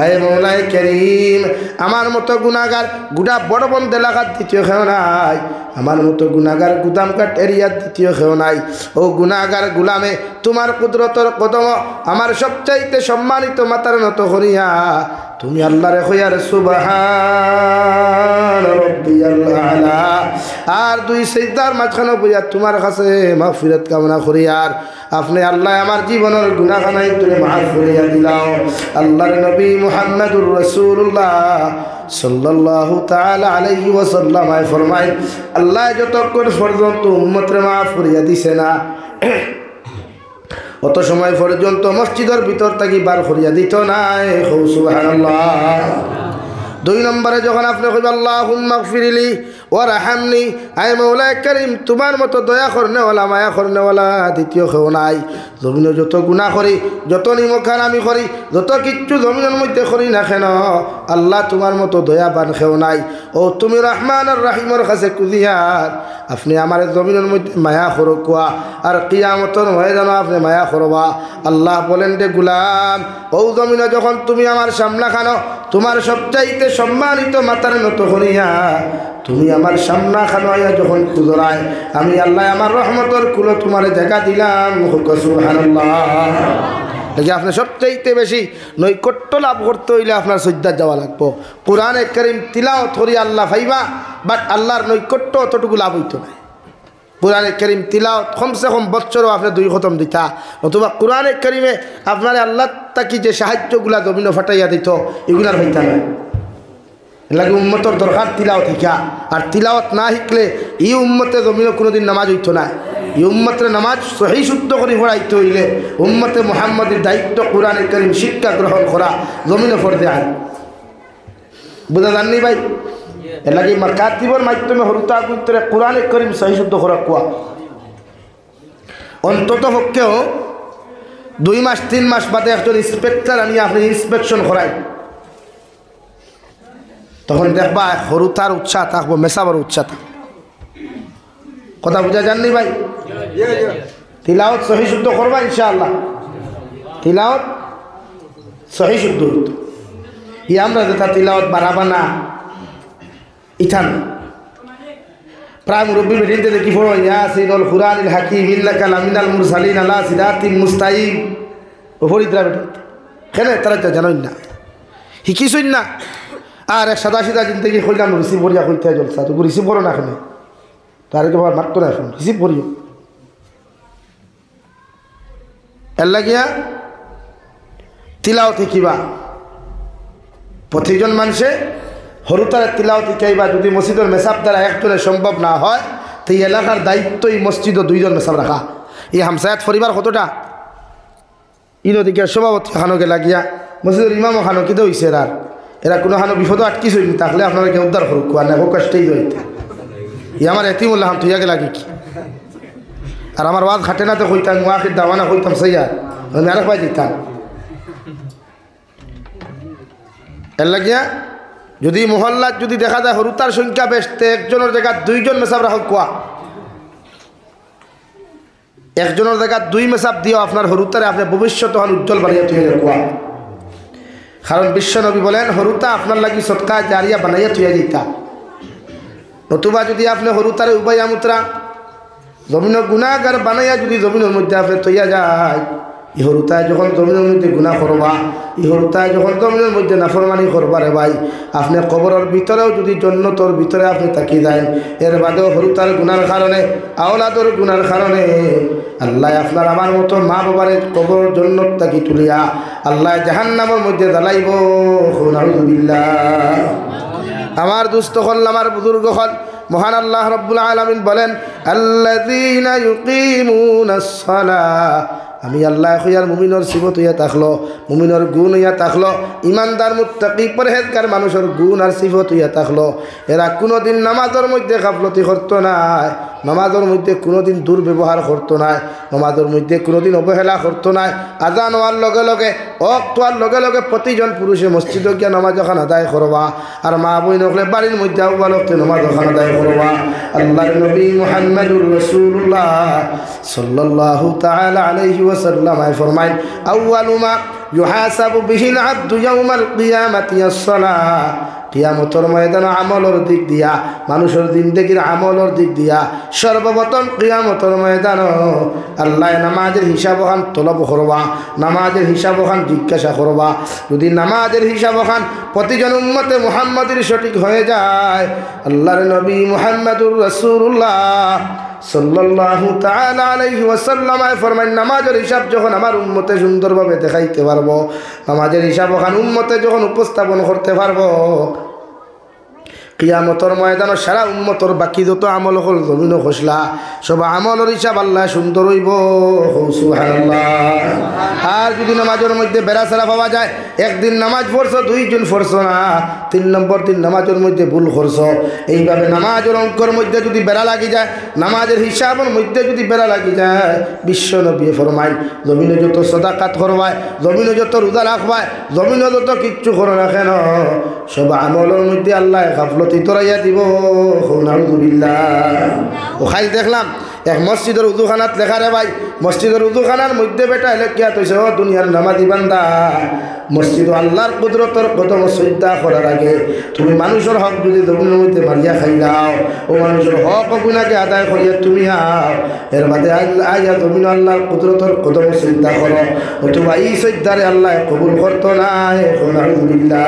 হে মওলাই কারীম আমার মতো গুনাহগার গুড়া বড় বন্ধ এলাকার দ্বিতীয় কেউ নাই, আমার মতো গুনাহগার গুদাম কাট এরিয়ার দ্বিতীয় কেউ নাই। ও গুনাহগার গুলামে তোমার কুদরতের কদম আমার সবচাইতে সম্মানিত মাথার নত করিয়া তুমি আল্লাহরে কইয়ার সুবহান রাব্বিয়াল আ'লা, আর দুই সিজদার মাঝখানে বইয়া তোমার কাছে মাগফিরাত কামনা করি, আর আপনি আল্লাহ আমার জীবনের গুনাহখানাই তুমি মাফ করিয়া দিলাও। আল্লাহর নবী মুহাম্মদুর রাসূলুল্লাহ সাল্লাল্লাহু তাআলা আলাইহি ওয়াসাল্লাম ফরমায়, আল্লাহ যতক্ষণ পর্যন্ত উম্মতরে মাফ করিয়া দিছে না অত সময় পর্যন্ত মসজিদের ভিতর থাকি বার করিয়া দিত নাই। সুবহানাল্লাহ। দুই নম্বরে যখন আপনি কইবেন আল্লাহুম্মা গফিরলি ওয়ারহামনি, আয় মওলা কারীম তোমার মতো দয়া করনেওয়ালা মায়া করনেওয়ালা দ্বিতীয় কেউ নাই। জমিনে যত গুনাহ করি, যত নিমখান আমি করি, যত কিচ্ছু জমিনের মধ্যে করি না কেন আল্লাহ তোমার মতো দয়াবান কেউ নাই। ও তুমি রহমান আর রাহিমের কাছে কুদিয়ার আপনি আমার জমিনের মধ্যে মায়া করো কোয়া, আর কিয়ামতের হয়ে যেন আপনি মায়া করবা। আল্লাহ বলেন রে গুলাম, ও জমিনে যখন তুমি আমার সামনা খানো তোমার সবচাইতে সম্মানিত মাতার মতো করিয়া তুমি আমার সামনা খানোয়া যখন কুদরায় আমি আল্লাহ আমার রহমতের কুলো তোমার জায়গা দিলাম। সুবহানাল্লাহ। দেখি আপনি সবচাইতে বেশি নৈকট্য লাভ করতে হইলে আপনার সজ্জার যাওয়া লাগবো। কোরআনে কারীম তিলাওয়াত করি আল্লাহ পাইবা, বাট আল্লাহর নৈকট্য অতটুকু লাভ হইতো না। কোরআনে কারীম তিলাওয়াত কমসে কম বছরও আপনি 2 খতম দিতা, অথবা কোরআনে কারীমে আপনার আল্লাহ তাকি যে সাহায্যগুলা জমিনে ফাটাইয়া দিত এগুলার হইতা না। লাগে উম্মতর দরকার তিলাওয়াত শিখা, আর তিলাওয়াত না শিখলে এই উম্মতে জমিনে কোনোদিন নামাজ হইতো না। এই উম্মতের নামাজ সহি শুদ্ধ করে পড়াইতে হইলে উম্মতে মুহাম্মাদের দায়িত্ব কোরআনে কারীম শিক্ষা গ্রহণ করা জমিনে পড়তে হয়। বুঝা জাননি ভাই? এর লাগে মাকাতিবর মাধ্যমে হরুতা ভিতরে কোরআনে কারীম সহি শুদ্ধ করা কোয়া অন্তত পক্ষেও 2 মাস 3 মাস বাদে একজন ইন্সপেক্টর আনিয়ে আপনি ইন্সপেকশন করাই, তখন দেখবা হরুতার উৎসাহ থাকবো, মেসাবার উৎসাহ থাকবো। কথা বুঝা জাননি ভাই? তিলাওয়াত সহি শুদ্ধ করবা ইনশাআল্লাহ, তিলাওয়াত সহি শুদ্ধ হইতো। ই আমরা যেটা তিলাওয়াত বাড়াবা না ইথান প্রায় মুরব্বী বেটিনতে দেখি পড়ো ইয়াসিনুল কুরআনিল হাকিম ইন্নাকা লামিনাল মুরসালিন আলা সিরাতিন মুস্তাকিম। ও ফরিদরা বেটিন কেন তারা তো জানোই না, শিখিছই না। আর এক সাদা সিধা জিন্দগি কইলাম রিসিভ করিয়া কইতে জলসা, তো রিসিভ করো না এখানে, তার একবার মারতো না, এখন রিসিভ করিও। এর লাগিয়া তিলাওয়াত শিখিবা, প্রতিজন মানুষে হরুতারে তিলাওয়াত শিখাইবা। যদি মসজিদের মেসাব দ্বারা একজনের সম্ভব না হয় তো এই এলাকার দায়িত্ব এই মসজিদও 2 জন মেসাব রাখা। এই হামসায়াত পরিবার কতটা ইনদিকে সভাপতি খানোকে লাগিয়া মসজিদের ইমামও খানো কিতে হয়েছে এরা কোনো খানো বিপদ আটকিস হইনি, তাহলে আপনারা কে উদ্ধার করুক আর না কষ্টেই হইতে। ই আমার এতিমুল্লাহ হাম তুইয়াকে লাগে কি, আর আমার ওয়াজ খাটে না তো কইতাম ওয়াকির দাওয়ানা কইতাম সেই আর আরেক ভাই দিতাম। এর লাগিয়া যদি মহল্লাত যদি দেখা যায় হরুতার সংখ্যা বেশতে একজনের জায়গা 2 জন মেসাব রাখক কোয়া, একজনের জায়গা 2 মেসাব দিও আপনার হরুতারে আপনি ভবিষ্যৎ হন উজ্জ্বল বানিয়ে তুই কোয়া। কারণ বিশ্বনবী বলেন হরুতা আপনার লাগি সৎকা জারিয়া বানাইয়া তুই দিতা, নতুবা যদি আপনি হরুতারে উবাইয়া মুত্রা জমিন গুনাহগার বানাইয়া যদি জমিনের মধ্যে আপনি তৈয়া যায় ইহরুতায় যখন জমিনের মধ্যে গুনাহ করবা, ইহরুতায় যখন জমিনের মধ্যে নাফরমানি করবা রে ভাই, আপনি কবরের ভিতরেও যদি জন্নতর ভিতরে আপনি তাকিয়ে যায়, এর বাদেও হরুতার গুনার কারণে, আওলাদর গুনার কারণে আল্লাহ আপনার আমার মতো মা বাবারে কবর জন্নত তাকি তুলিয়া আল্লাহ জাহান্নামের মধ্যে জ্বালাইব। নাউযুবিল্লাহ। আমার দুস্থ হল, আমার বুজুর্গ হল, মহান আল্লাহ রাব্বুল আলামিন বলেন, আল্লাযীনা ইউকিমুনাস সালাহ, আমি আল্লাহ খুয়ার মুমিনের সিফত হইয়া থাকলো, মুমিনের গুণ হইয়া থাকলো, ইমানদার মুত্তাকি পরহেজগার মানুষের গুণ আর সিফত হইয়া থাকলো, এরা কোনোদিন নামাজের মধ্যে গাফলতি করতো নাই, নামাজের মধ্যে কোনোদিন দুর্ব্যবহার করতো নাই, নামাজের মধ্যে কোনোদিন অবহেলা করতো নাই। আজান হওয়ার লগে লগে, ওয়াক্ত হওয়ার লগে লগে প্রতিজন পুরুষে মসজিদে গিয়া নামাজ ওখান আদায় করবা, আর মা বই নকলে বাড়ির মধ্যে আউ্বালকতে নামাজ ওখান আদায় করবা। আল্লাহর নবী মুহাম্মদুর রাসূলুল্লাহ সাল্লাল্লাহু তাআলা আলাইহি ওয়াসাল্লাম ফরমায়, আউয়ালু মা ইউহাসাবু বিহিল আবদু ইয়াউমাল কিয়ামাতি আস-সালাহ। কিয়ামতের ময়দানে আমলের দিক দিয়া, মানুষের জিন্দেগির আমলের দিক দিয়া সর্বপ্রথম কিয়ামতের ময়দানে আল্লাহ নামাজের হিসাব ওখান তলব করবা, নামাজের হিসাব ওখান জিজ্ঞাসা করবা। যদি নামাজের হিসাব ওখান প্রতিজন উম্মতে মুহাম্মাদের সঠিক হয়ে যায়, আল্লাহর নবী মুহাম্মদুর রাসূলুল্লাহ সাল্লাল্লাহু তাআলা আলাইহি ওয়াসাল্লাম ফরমান, নামাজের হিসাব যখন আমার উম্মতে সুন্দরভাবে দেখাইতে পারবো, নামাজের হিসাব ওখান উম্মতে যখন উপস্থাপন করতে পারবো, কিয়ামতের ময়দানে সারা উম্মতর বাকি যত আমল হল জমিনও খসলা, সব আমলের হিসাব আল্লাহ সুন্দর হইব। সুবহানাল্লাহ। আর যদি নামাজের মধ্যে বেড়াছাড়া পাওয়া যায়, একদিন নামাজ পড়ছো, 2 দিন পড়ছো না, 3 নম্বর দিন নামাজের মধ্যে ভুল করছো, এইভাবে নামাজের অঙ্কর মধ্যে যদি বেড়া লাগি যায়, নামাজের হিসাবের মধ্যে যদি বেড়া লাগি যায়, বিশ্ব নবী ফরমায়, জমিনে যত সদাকাত করবায়, জমিনে যত রোজা রাখবায়, জমিনে যত কিচ্ছু করো না কেন, সব আমলের মধ্যে আল্লাহ গাফলতি তরাইয়া দিব। নাউযুবিল্লাহ। ও খাইল দেখলাম এক মসজিদের উজুখানাত লেখা রে ভাই, মসজিদের উজুখানার মধ্যে বেটা লেখিয়া তৈছে, ও দুনিয়ার নামাজি বান্দা, মসজিদ আল্লাহর কুদরতের কদম শ্রদ্ধা করার আগে তুমি মানুষের হক যদি জমিনের মধ্যে মারিয়া খাই দাও, ও মানুষের হক গুণাকে আদায় করিয়া তুমি আও, এর বাদে আইয়া জমিন আল্লাহর কুদরতের কদম শ্রদ্ধা করো, অথবা এই শ্রদ্ধারে আল্লাহ কবুল করতো না। আলহামদুলিল্লাহ।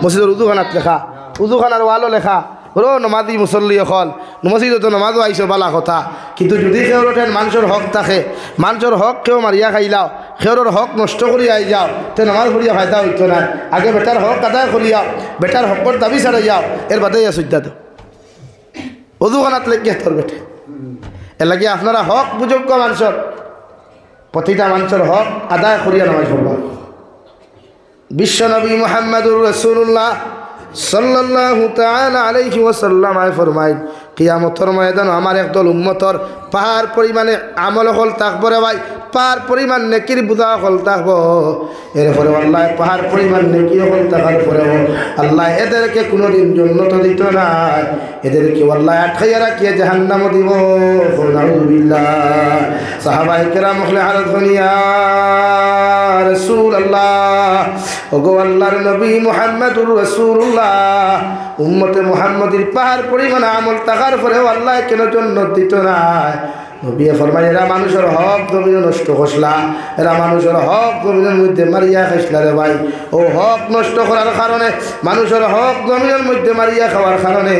মসজিদের উজুখানাত লেখা, উজুখানার ওয়ালও লেখা, রো নমাজি মুসল্লি হল মসজিদে তো নমাজও আইসো বালা কথা, কিন্তু যদি সেওর ওঠেন মানুষের হক থাকে, মানুষের হক কেউ মারিয়া খাইলাও, সেওর হক নষ্ট করি আই যাও, তে নমাজ পড়িয়া ফায়দা হইতো না। আগে বেটার হক আদায় করিয়াও, বেটার হকর দাবি ছাড়াই যাও, এর বাদে সুদ্ধা তো অজুখানাত লেগে তোর বেটে। এর লাগে আপনারা হক বুযোগ্য মানুষের, প্রতিটা মানুষের হক আদায় করিয়া নামাজ পড়বা। বিশ্বনবী মুহাম্মদুর রাসূলুল্লাহ সাল্লাল্লাহু তাআলা আলাইহি ওয়াসাল্লাম ফরমায়, কিয়ামতের ময়দানে আমার একদল উম্মতর পাহাড় পরিমাণে আমল হল থাকবো রে ভাই, পাহাড় পরিমাণ নেকির বুঝা হল থাকবো। এরপরে আল্লাহ পাহাড় পরিমাণ নেকি হল থাকার পরেও আল্লাহ এদেরকে কোনোদিন জান্নাত দিত না, এদেরকে আল্লাহ আটকাইয়া রাখিয়ে জাহান্নামে দিব। নাউযুবিল্লাহ। সাহাবায়ে কেরাম হলে হারত হনিয়া রাসূলুল্লাহ, ওগো আল্লাহর নবী মুহাম্মদুর রাসূলুল্লাহ, উম্মতে মুহাম্মদীর পাহাড় পরিমাণ আমল থাকার পরেও আল্লাহ কেন জান্নাত দিত না? নবী ফরমায়, এরা মানুষের হক জমিনে নষ্ট করলা, এরা মানুষের হক জমিনের মধ্যে মারিয়া খাইসলা রে ভাই। ও হক নষ্ট করার কারণে, মানুষের হক জমিনের মধ্যে মারিয়া খাওয়ার কারণে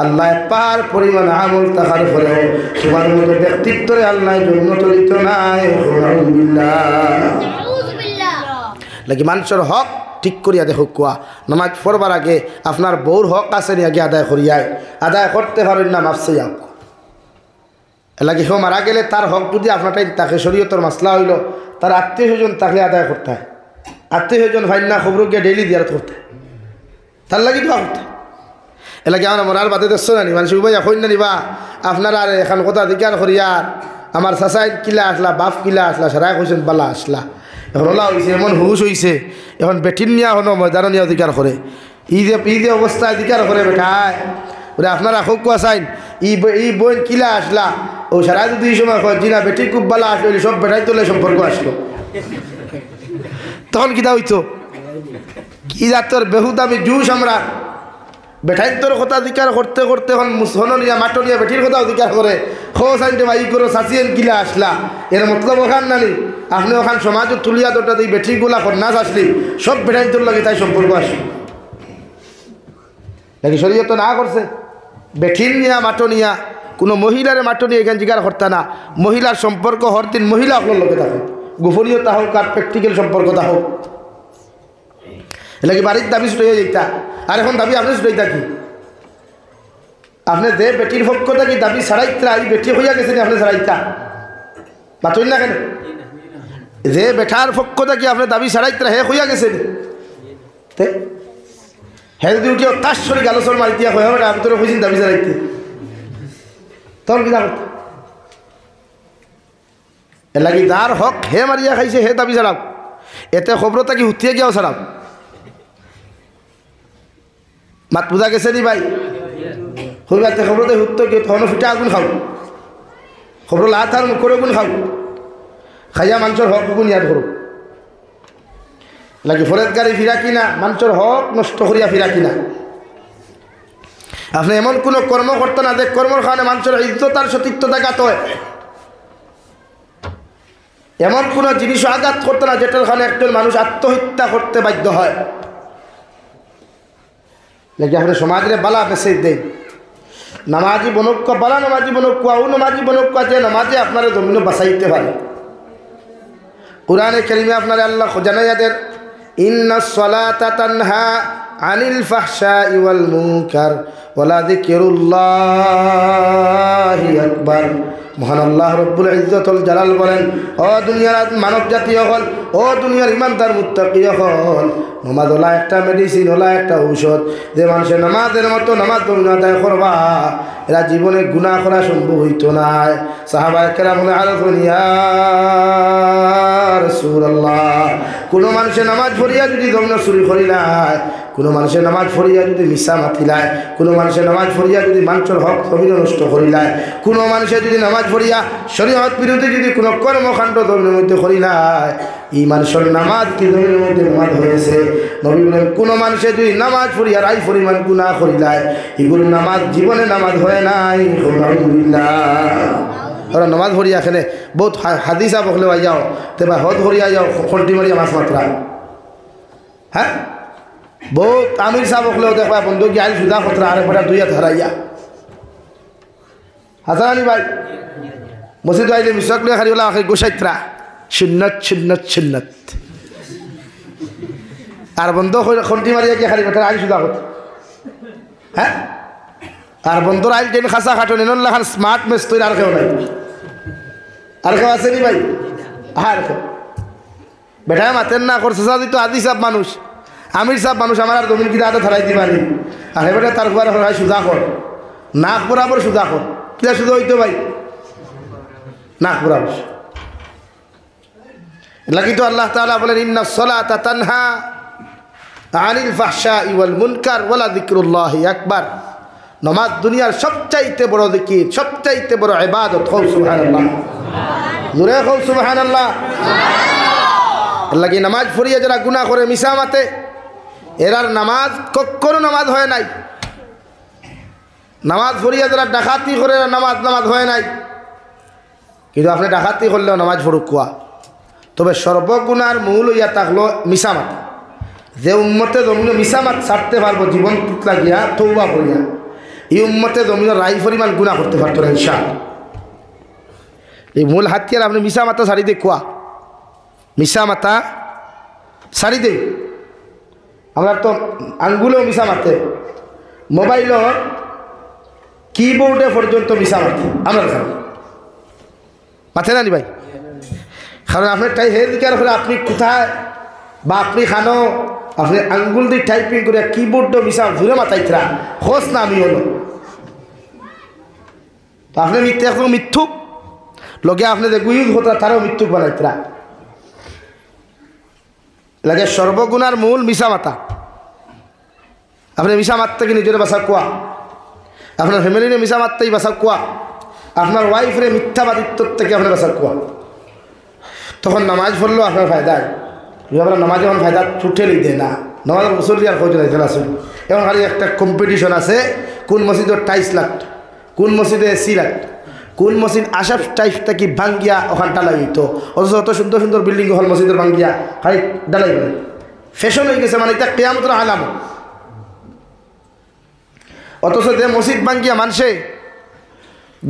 আল্লাহ পাহাড় পরিমাণ আমল থাকার পরেও তোমার মতো ব্যক্তিত্বরে আল্লাহ জান্নাত দিত না। লাগি মানুষের হক ঠিক করিয়া দেখো কুয়া, নামাজ পড়বার আগে আপনার বউর হক আছে নি আগে আদায় করিয়ায়, আদায় করতে পারেন না মাফসে যাও। লাগে সে মারা গেলে তার হক যদি আপনারটাই তাকে শরীয়তের মাসলা হইল, তার আত্মীয় স্বজন তাহলে আদায় করতে হয়, আত্মীয় স্বজন ভাই না খবর গিয়ে ডেইলি দিয়ার করতে, তার লাগে দোয়া করতে। এলাকে আমরা মরার বাদে দেখছো না নি মানুষ উপায় এখন না নিবা আপনার আর এখন কথা দিকার করিয়ার আমার চাচাই কিলা আসলা, বাপ কিলা আসলা, সারাই কইছেন বালা আসলা, এখন ওলা হয়েছে এমন হুশ হয়েছে, এখন বেটিন নিয়া হনো ময়দান নিয়ে অধিকার করে, ঈদে অবস্থা অধিকার করে বেটায় ওরে আপনারা খুব কুয়া চাইন ই বোন কিলা আসলা, ও সারা যদি এই সময় জিনা বেটি খুব বালা আসলো, সব বেটাই তোলে সম্পর্ক আসলো, তখন কিতা হইতো কি জাতর বেহুদামি জুস আমরা বেঠাইন তোর কথা অধিকার করতে করতে এখন মুসলনিয়া মাটনিয়া বেঠির কথা অধিকার করে খোঁজ আনতে ভাই করো সাঁচিয়েন কিলা আসলা এর মতলব ওখান নানি আপনি ওখান সমাজও তুলিয়া দোটা দিই বেঠিগুলা নাচ আসলি সব বেঠাইন তোর লাগে তাই সম্পর্ক আসে নাকি শরীয়ত তো না করছে বেঠিন নিয়া মাটনিয়া কোনো মহিলার মাটনিয়া এখান জিকার করতে না মহিলার সম্পর্ক হর দিন মহিলা আপনার লোকে থাকে গোপনীয়তা হোক আর প্র্যাকটিক্যাল সম্পর্কতা হোক এলাকি বাড়ির দাবি ছুটে যেতা আর এখন দাবি আপনি ছুটে থাকি আপনি যে বেটির পক্ষ থাকি দাবি ছাড়াইতা এই বেটি হইয়া গেছেন আপনি ছাড়াইতা বাতই না কেন যে বেটার পক্ষ থাকি আপনি দাবি ছাড়াইতা হে হইয়া গেছেন হে যদি উঠি তার সরি গালোচর মারি দিয়া হয়ে আমি তোর হয়েছি দাবি ছাড়াইতে তখন কিনা করতে এর লাগি যার হক হে মারিয়া খাইছে হে দাবি ছাড়াও এতে খবর থাকি হুতিয়ে গিয়াও ছাড়াও মাত বুঝা গেছে নি ভাই হইবাতে খবর তো হুত্ত গিয়ে তখন ফিটা আগুন খাও খবর লাত আর মুখরে গুণ খাও খাইয়া মানুষের হক গুণ ইয়াদ করো লাগে ফরেদ গাড়ি ফিরা কিনা মানুষের হক নষ্ট করিয়া ফিরা কিনা আপনি এমন কোনো কর্ম করতে না যে কর্মর কারণে মানুষের ইজ্জত আর সতীর্থতা ঘাত হয় এমন কোনো জিনিস আঘাত করতে না যেটার কারণে একজন মানুষ আত্মহত্যা করতে বাধ্য হয় লাগে আপনি সমাজে বালা মেসেজ দেয় নামাজি বনক্য বালা নামাজি বনক্য ও নামাজি বনক্য যে নামাজে আপনারা জমিন বাঁচাইতে পারে কুরআনে কারিমে আপনারা আল্লাহ জানাইয়াদের ইন্নাস সালাতা তানহা আনিল ফাহশাই ওয়াল মুনকার ওয়ালা যিকরুল্লাহি আকবার মহান আল্লাহ রব্বুল ইজ্জতুল জালাল বলেন ও দুনিয়ার মানব জাতি হল ও দুনিয়ার ইমানদার মুত্তাকি হল নামাজ হলো একটা মেডিসিন হলো একটা ঔষধ যে মানুষের নামাজের মতো নামাজ আদায় করবা এরা জীবনে গুনাহ করা সম্ভব হইতো না সাহাবায়ে কেরাম বলে আরফুন ইয়া রাসূলুল্লাহ কোন মানুষের নামাজ পড়িয়া যদি দমন চুরি করিলায় কোনো মানুষের নামাজ পড়িয়া যদি মিশা মাতিলায় কোনো মানুষের নামাজ পড়িয়া যদি মানুষের হক জমিন নষ্ট করিলায় কোনো মানুষের যদি নামাজ পড়িয়া শরীয়ত বিরোধী যদি কোনো কর্মকাণ্ড জমিনের মধ্যে করিলায় এই মানুষের নামাজ কি জমিনের মধ্যে নামাজ হয়েছে নবী বলেন কোনো মানুষের যদি নামাজ পড়িয়া রাই পরিমাণ গুনাহ করিলায় এগুলো নামাজ জীবনে নামাজ হয় নাই আলহামদুলিল্লাহ ওরা নামাজ পড়িয়া খেলে বহুত হাদিসা বকলে যাও তেবা হদ ভরিয়া যাও খন্টি মারিয়া মাছ মাত্রা হ্যাঁ বহুত আমির সাহেব হলেও দেখবা বন্ধু গিয়ে আইল সুদা খতরা আরেক বেটা দুইয়া ধরাইয়া হাসান আলী ভাই মসজিদ আইলে মিশক লিয়া খালি ওলা গোসাইত্রা সুন্নত সুন্নত সুন্নত আর বন্ধ খন্টি মারিয়া গিয়ে খালি বেটা আইল সুদা খত হ্যাঁ আর বন্ধুর আইল টেন খাসা খাটো নেন লাখান স্মার্ট মেস তৈরি আর কেউ নাই আর কেউ আসেনি ভাই আর কেউ বেটায় মাতেন না করছে তো আদি সব মানুষ আমির সাহেব মানুষ আমার আর জমিন কিনা ধরাই দিবানি আর এবারে তার ঘর হয় সুজা কর নাক বরাবর সুজা কর কিনা সুজা হইতো ভাই নাক বরাবর লাগি তো আল্লাহ তাআলা বলেন ইন্নাস সালাতা তানহা আনিল ফাহশাই ওয়াল মুনকার ওয়ালা যিকরুল্লাহি আকবার নামাজ দুনিয়ার সবচাইতে বড় জিকির সবচাইতে বড় ইবাদত হও সুবহানাল্লাহ জোরে হও সুবহানাল্লাহ লাগি নামাজ পড়িয়া যারা গুনাহ করে মিশা মাতে এরার নামাজ কখনো নামাজ হয় নাই নামাজ পড়িয়া যারা ডাকাতি করে নামাজ হয় নাই কিন্তু আপনি ডাকাতি করলেও নামাজ পড়ুক কোয়া তবে সর্বগুণার মূল হইয়া থাকলো মিশামাত যে উম্মতে জমিন মিশামাত ছাড়তে পারবো জীবন লাগিয়া তৌবা করিয়া এই উম্মতে জমিন রাই পরিমাণ গুণা করতে পারতো না ইনশাআল্লাহ এই মূল হাতিয়ার আপনি মিশামাতা ছাড়ি দে কোয়া মিশামাতা ছাড়ি দে আমরা তো আঙ্গুলেও মিশা মারতে মোবাইলের কিবোর্ডে পর্যন্ত মিশা মারতে আমরা মাথে না নি ভাই কারণ আপনার টাই হে দিকে করে আপনি কোথায় বা আপনি খানো আপনি আঙ্গুল দিয়ে টাইপিং করে কিবোর্ডও মিশা ঘুরে মাথাইতরা হোস না আমি হলো তো আপনি মিথ্যে এখন মিথ্যুক লগে আপনি যে গুইজ হতো তারও মৃত্যুক বানাইতরা লাগে সর্বগুণার মূল মিশা মাতা আপনি মিশা মারতে কি নিজের বাসা কোয়া আপনার ফ্যামিলিরে মিশা মারতেই বাসা কোয়া আপনার ওয়াইফরে মিথ্যাবাদিত্ব থেকে আপনার বাসা কোয়া তখন নামাজ পড়লেও আপনার ফায়দা আপনার নামাজে আমার ফায়দা ছুটে দেয় না নামাজ মুসল্লি আর কয়জন আইতেন আসুন। এখন খালি একটা কম্পিটিশন আছে, কোন মসজিদের টাইলস লাগত, কোন মসজিদে এসি লাগত, কোন মসজিদ আশাফ টাইপ থাকি ভাঙ্গিয়া ওখান ডালাই হইতো, অথচ অত সুন্দর সুন্দর বিল্ডিং হল মসজিদের ভাঙ্গিয়া খালি ডালাই করে ফ্যাশন হয়ে গেছে, মানে এটা কেয়ামতের আলাম। অথচ যে মসজিদ ভাঙ্গিয়া মানুষে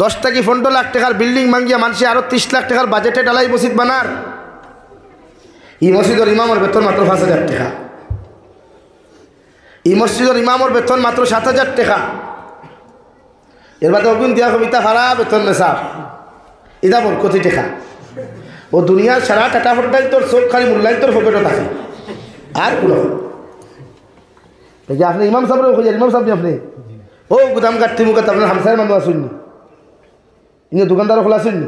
10 থেকে 15 লাখ টাকার বিল্ডিং ভাঙ্গিয়া মানুষে আরো 30 লাখ টাকার বাজেটে ডালাই মসজিদ বানার, এই মসজিদের ইমামের বেতন মাত্র 5,000 টাকা, এই মসজিদের ইমামের বেতন মাত্র 7,000 টাকা। এর বাদে অগুন দিয়া কবিতা খারাপ বেতন মেসাব এটা বল কোটি টাকা। ও দুনিয়ার সারা টাটা ফটাই তোর চোখ খালি মূল্যায়ন তোর পকেটও থাকে আর কোনো। আপনি ইমাম সাহেব খুঁজেন, ইমাম সাহেব আপনি ও গুদাম কাটতি মুখাত আপনার হামসায়ের মানুষ আসুননি, ইনি দোকানদারও খোলা আসুননি,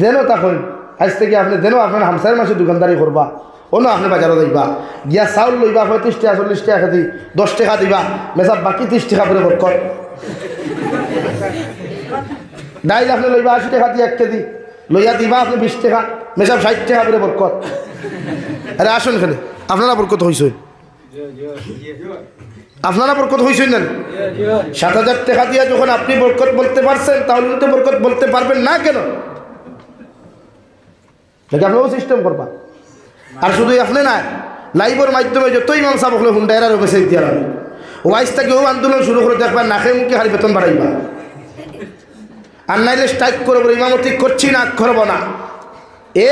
যেন তখন আজ থেকে আপনি যেন আপনার হামসায়ের মাসে দোকানদারি করবা, অন্য আপনি বাজারও যাইবা গিয়া চাউল লইবা 35 টাকা 40 টাকা দি 10 টাকা দিবা মেসাব, বাকি 30 টাকা করে বরকত। ডাইল আপনি লইবা 80 টাকা দিয়ে 1 কেজি লইয়া দিবা আপনি 20 টাকা মেসাব 60 টাকা করে বরকত। আরে আসুন এখানে, আপনারা বরকত হইছেন, আপনারা বরকত হইছেন না? 7,000 টাকা দিয়ে যখন আপনি বরকত বলতে পারছেন, তাহলে তো বরকত বলতে পারবেন না কেন? আপনারও সিস্টেম করবা। আর শুধু আপনি না, লাইভের মাধ্যমে যত ইমাম সাহেব হলে হুন্ডাইরা মেসেজ দিয়া হবে, ওয়াইস থেকে ও আন্দোলন শুরু করে দেখবা, নাকে মুখে হারি বেতন বাড়াইবা, আর নাইলে স্ট্রাইক করবো, ইমামতি করছি না করব না,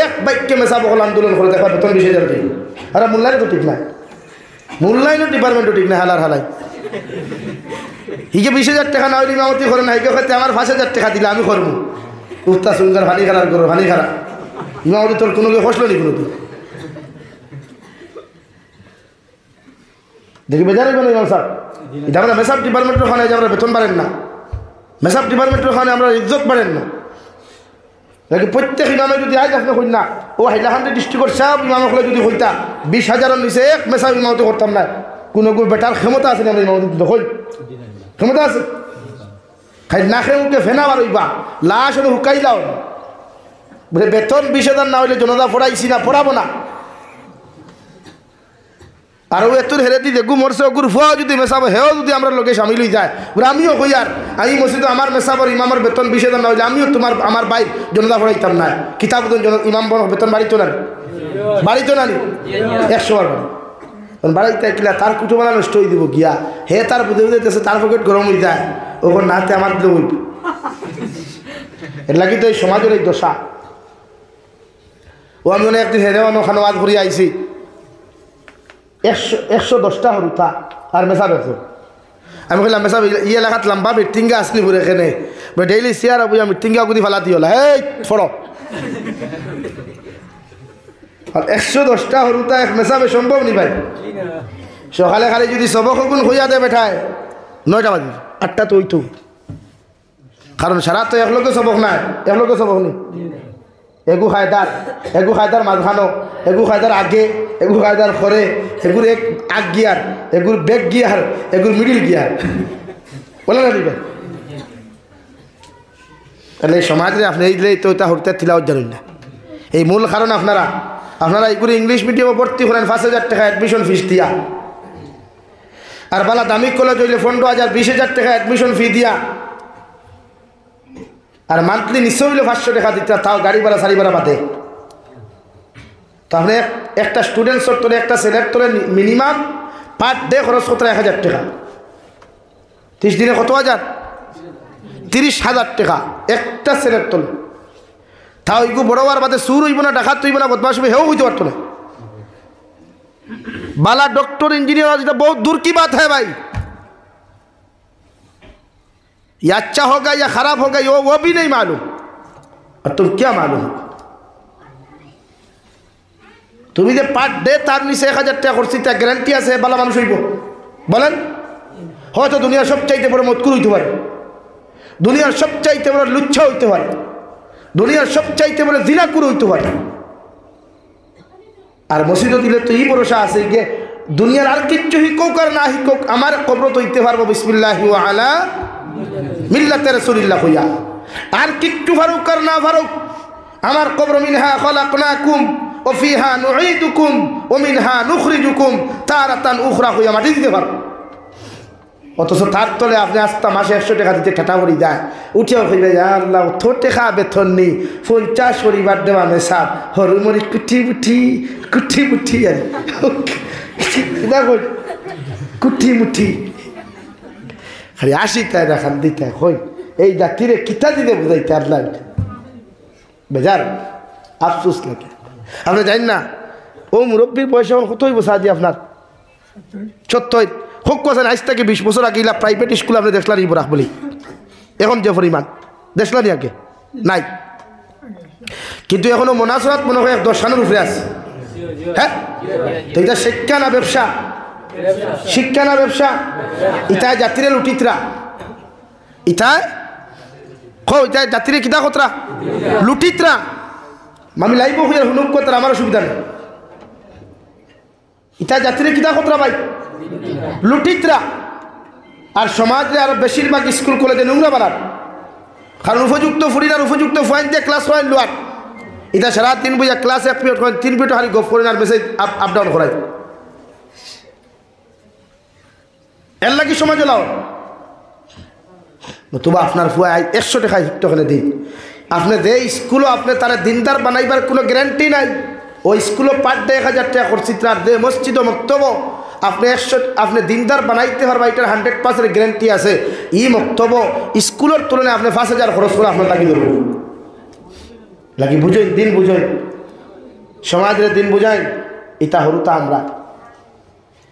এক বাক্যে মেসাব হল আন্দোলন করে দেখবা বেতন 20,000 দিই। আর মূল্যায়ন তো ঠিক নাই, মূল্যায়নের ডিপার্টমেন্টও ঠিক নাই, হালার হালাই হিকে 20,000 টাকা না হইলে ইমামতি করে না, হিকে হয়তো আমার 5,000 টাকা দিলে আমি করবো, উস্তা সুন্দর ভানি খারাপ করবো, ভানি খারাপ ইমামতি তোর কোনো কেউ ফসল নি কোনো তুই দেখি বেজার হইব না ইমাম সাহেব। এটা আমরা মেসাব ডিপার্টমেন্টের ওখানে যে আমরা বেতন বাড়েন না, মেসাব ডিপার্টমেন্টের ওখানে আমরা ইজ্জত বাড়েন না। নাকি প্রত্যেক ইমামে যদি আজ আপনি হইন না, ও হাইলাকান্দি ডিস্ট্রিক্টের সব ইমামকলে যদি হইতা 20,000-এর নিচে এক মেসাব ইমামতি করতাম না। কোনো বেটার ক্ষমতা আছে না আমরা ইমামতি হই? ক্ষমতা আছে? খাই না খেয়ে মুখে ফেনা বারইবা, লাশ হলে হুকাইলাও বলে বেতন 20,000 না হইলে জনতা পড়াইছি না, পড়াবো না। আর ও এত হেরে দি দেখু মরছে ওগুর ফুয়াও যদি মেসাব হেও যদি আমরা লোকে সামিল হয়ে যায়, বলে আমিও হই আর আমি মসজিদে আমার মেসাবর ইমামের বেতন 20,000 না হইলে আমিও তোমার আমার ভাই জনতা পড়াইতাম না। কিতাব ইমাম বেতন বাড়িত না, বাড়িত না 100 বার বাড়াইতে কিলা তার কুটুমালা নষ্ট হয়ে দিব গিয়া, হে তার বুঝে বুঝেছে তার পকেট গরম হয়ে যায়, ওখান নাতে আমার দিলে হইব। এর লাগি তো এই সমাজের এই দশা। ও আমি মনে একদিন হেরে ওখানে ওয়াজ ঘুরিয়ে আইছি, 110টা হরুতা আর মেসাব একজন। আমি বললাম মেসাব ই এলাকাত লম্বা মিটিংগা আসলি ঘুরে এখানে ডেইলি চেয়ার বুঝা মিটিংগা গুদি ফেলা দিয়ে এই ফড়ো। আর 110টা হরুতা এক মেসাবে সম্ভব নি ভাই। সকালে খালি যদি সবক গুণ হইয়া দে বেঠায় 9টা বাজে, 8টা তো ওইতো, কারণ সারা তো একলোকে সবক নাই, একলোকে সবক নেই। এগু খায়দার মাঝখানো, এগু খায়দার আগে, এগু খায়দার পরে, এগুর এক আগ গিয়ার, এগুর ব্যাক গিয়ার, এগুর মিডিল গিয়ার, বলে না দিবেন? তাহলে সমাজে আপনি এই তো এটা হরতে থিলাও জানেন না। এই মূল কারণ আপনারা এইগুলো ইংলিশ মিডিয়ামে ভর্তি করেন 5,000 টাকা অ্যাডমিশন ফিস দিয়া, আর বালা দামি কলেজ হইলে 15,000 20,000 টাকা অ্যাডমিশন ফি দিয়া, আর মান্থলি নিশ্চয় হইলে 500 টাকা দিতে, তাও গাড়ি ভাড়া সারি ভাড়া বাদে। তাহলে একটা স্টুডেন্টসর তোলে, একটা ছেলের তোলে মিনিমাম পার ডে খরচ কত 1,000 টাকা, 30 দিনে কত হাজার? 30,000 টাকা একটা ছেলের তোলে। তাও এগু বড় হওয়ার বাদে সুর হইব না, ডাকাত হইব না, বদমাশ হইব, হেও হইতে পারতো না। बाला डॉक्टर इंजीनियर तो बहुत दूर की बात है भाई। ये अच्छा होगा या खराब होगा वो भी नहीं मालूम, और तुम क्या मालूम? তুমি যে পার ডে তার নিচে 1000 টাকা করছি তা গ্যারান্টি আছে ভালো মানুষ হইব? বলেন। হয়তো দুনিয়ার সবচাইতে বড় মতকুর হইতে পারে, দুনিয়ার সবচাইতে বড় লুচ্ছা হইতে পারে, দুনিয়ার সবচাইতে বড় জিনাকুর হইতে পারে। আর মসজিদে দিলে তো এই ভরসা আছে যে দুনিয়ার আর কিচ্ছু হিকুক আর না হিকুক আমার কবর তো হইতে পারবো বিসমিল্লাহি ওয়া আলা মিল্লাতে রাসূলিল্লাহ হইয়া। আর কিচ্ছু ফারুক আর না ফারুক আমার কবর মিনহা খলাকনাকুম ও ফিহা নুঈদুকুম ও মিনহা নুখরিজুকুম তারাতান উখরা হইয়া মাটি দিতে পারবো। অথচ তার তলে আপনি আস্তা মাসে 100 টাকা দিতে ঠাটা করি যায়, উঠেও কইবে আল্লাহ তোর টাকা বেতন নেই 50 পরিবার দেওয়া নেশা হরুমরি কুটি মুঠি আর কুটি মুঠি খালি আসি তাই দেখান দিতে হই এই জাতিরে কিতা দিতে বুঝাইতে আল্লাহ বেজার আফসোস লাগে। আপনি জানেন না ও মুরব্বীর বয়স এখন কতই বছর আজি আপনার 70 হোক কোথায় আজ থেকে 20 বছর আগে ইলা প্রাইভেট স্কুল আপনি দেখলেন ইবরাক বলি এখন যে পরিমাণ দেখলেন আগে নাই, কিন্তু এখনো মোনাসরাত মনে হয় 10 রানের উপরে আছে। হ্যাঁ তো এটা শিক্ষা না ব্যবসা? শিক্ষা না ব্যবসা? ইটায় জাতিরে লুটিতরা ইটায় ইটায় জাতিরে কিতা কতরা লুটিতরা। আমি লাইব হইয়া হুনুক কতরা আমার অসুবিধা নেই। ইটা জাতিরে কিতা কতরা ভাই লুটিতরা। আর সমাজে আর বেশিরভাগ স্কুল কলেজে নোংরা বানার, কারণ উপযুক্ত ফুরিনার উপযুক্ত পয়েন্ট দিয়ে ক্লাস পয়েন্ট লোয়ার। এটা সারা 3 বুঝা ক্লাস 1 পিরিয়ড করেন 3 পিরিয়ড হারি গপ করেন আর মেসেজ আপ ডাউন করাই এর লাগি সমাজে লাও নতুবা আপনার ফুয়া 100 টাকা শিখতে হলে দিন। আপনি যে স্কুলও আপনি তারা দিনদার বানাইবার কোনো গ্যারান্টি নাই। ওই স্কুলও পার ডে 1000 টাকা খরচিত আর যে মসজিদ ও মক্তব আপনি 100 আপনি দিনদার বানাইতে পারবা এটার 100% গ্যারান্টি আছে। ই মক্তব স্কুলের তুলনায় আপনি 5000 খরচ করে আপনার লাগি ধরব লাগি বুঝেন দিন বুঝেন সমাজের দিন বুঝাই। এটা হরুতা আমরা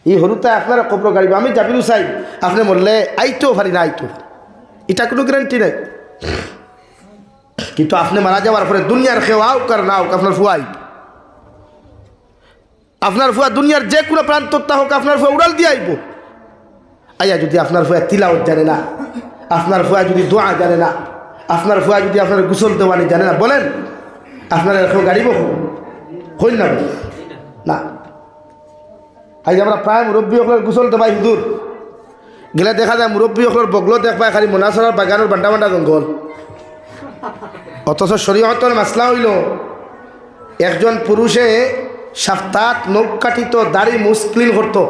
এই হরুতা আপনারা কবর গাড়ি আমি জাবিরু চাই আপনি বললে আইতেও পারি না আইতেও পারি এটা কোনো গ্যারান্টি নাই। কিন্তু আপনি মারা যাওয়ার পরে দুনিয়ার কেউ আউক আর না হোক আপনার ফুয়াই আপনার ফুয়া দুনিয়ার যে কোনো প্রান্তটা হোক আপনার ফুয়া উড়াল দিয়ে আইব। আইয়া যদি আপনার ফুয়া তিলাওয়াত জানে না, আপনার ফুয়া যদি দোয়া জানে না, আপনার ফুয়া যদি আপনার গোসল দেওয়ানি জানে না, বলেন আপনার কেউ গাড়িব হইল না না। আজ আমরা প্রায় মুরব্বী হকলের গোসল দেবাই হুদুর গেলে দেখা যায় মুরব্বী হকলের বগলো দেখবাই খালি মোনাসরার বাগানের বান্ডা বান্ডা জঙ্গল। অথচ শরীয়তের মাসলা হইল একজন পুরুষে সাফতাত নখ কাটিত, দাড়ি মুছ ক্লিন করতো,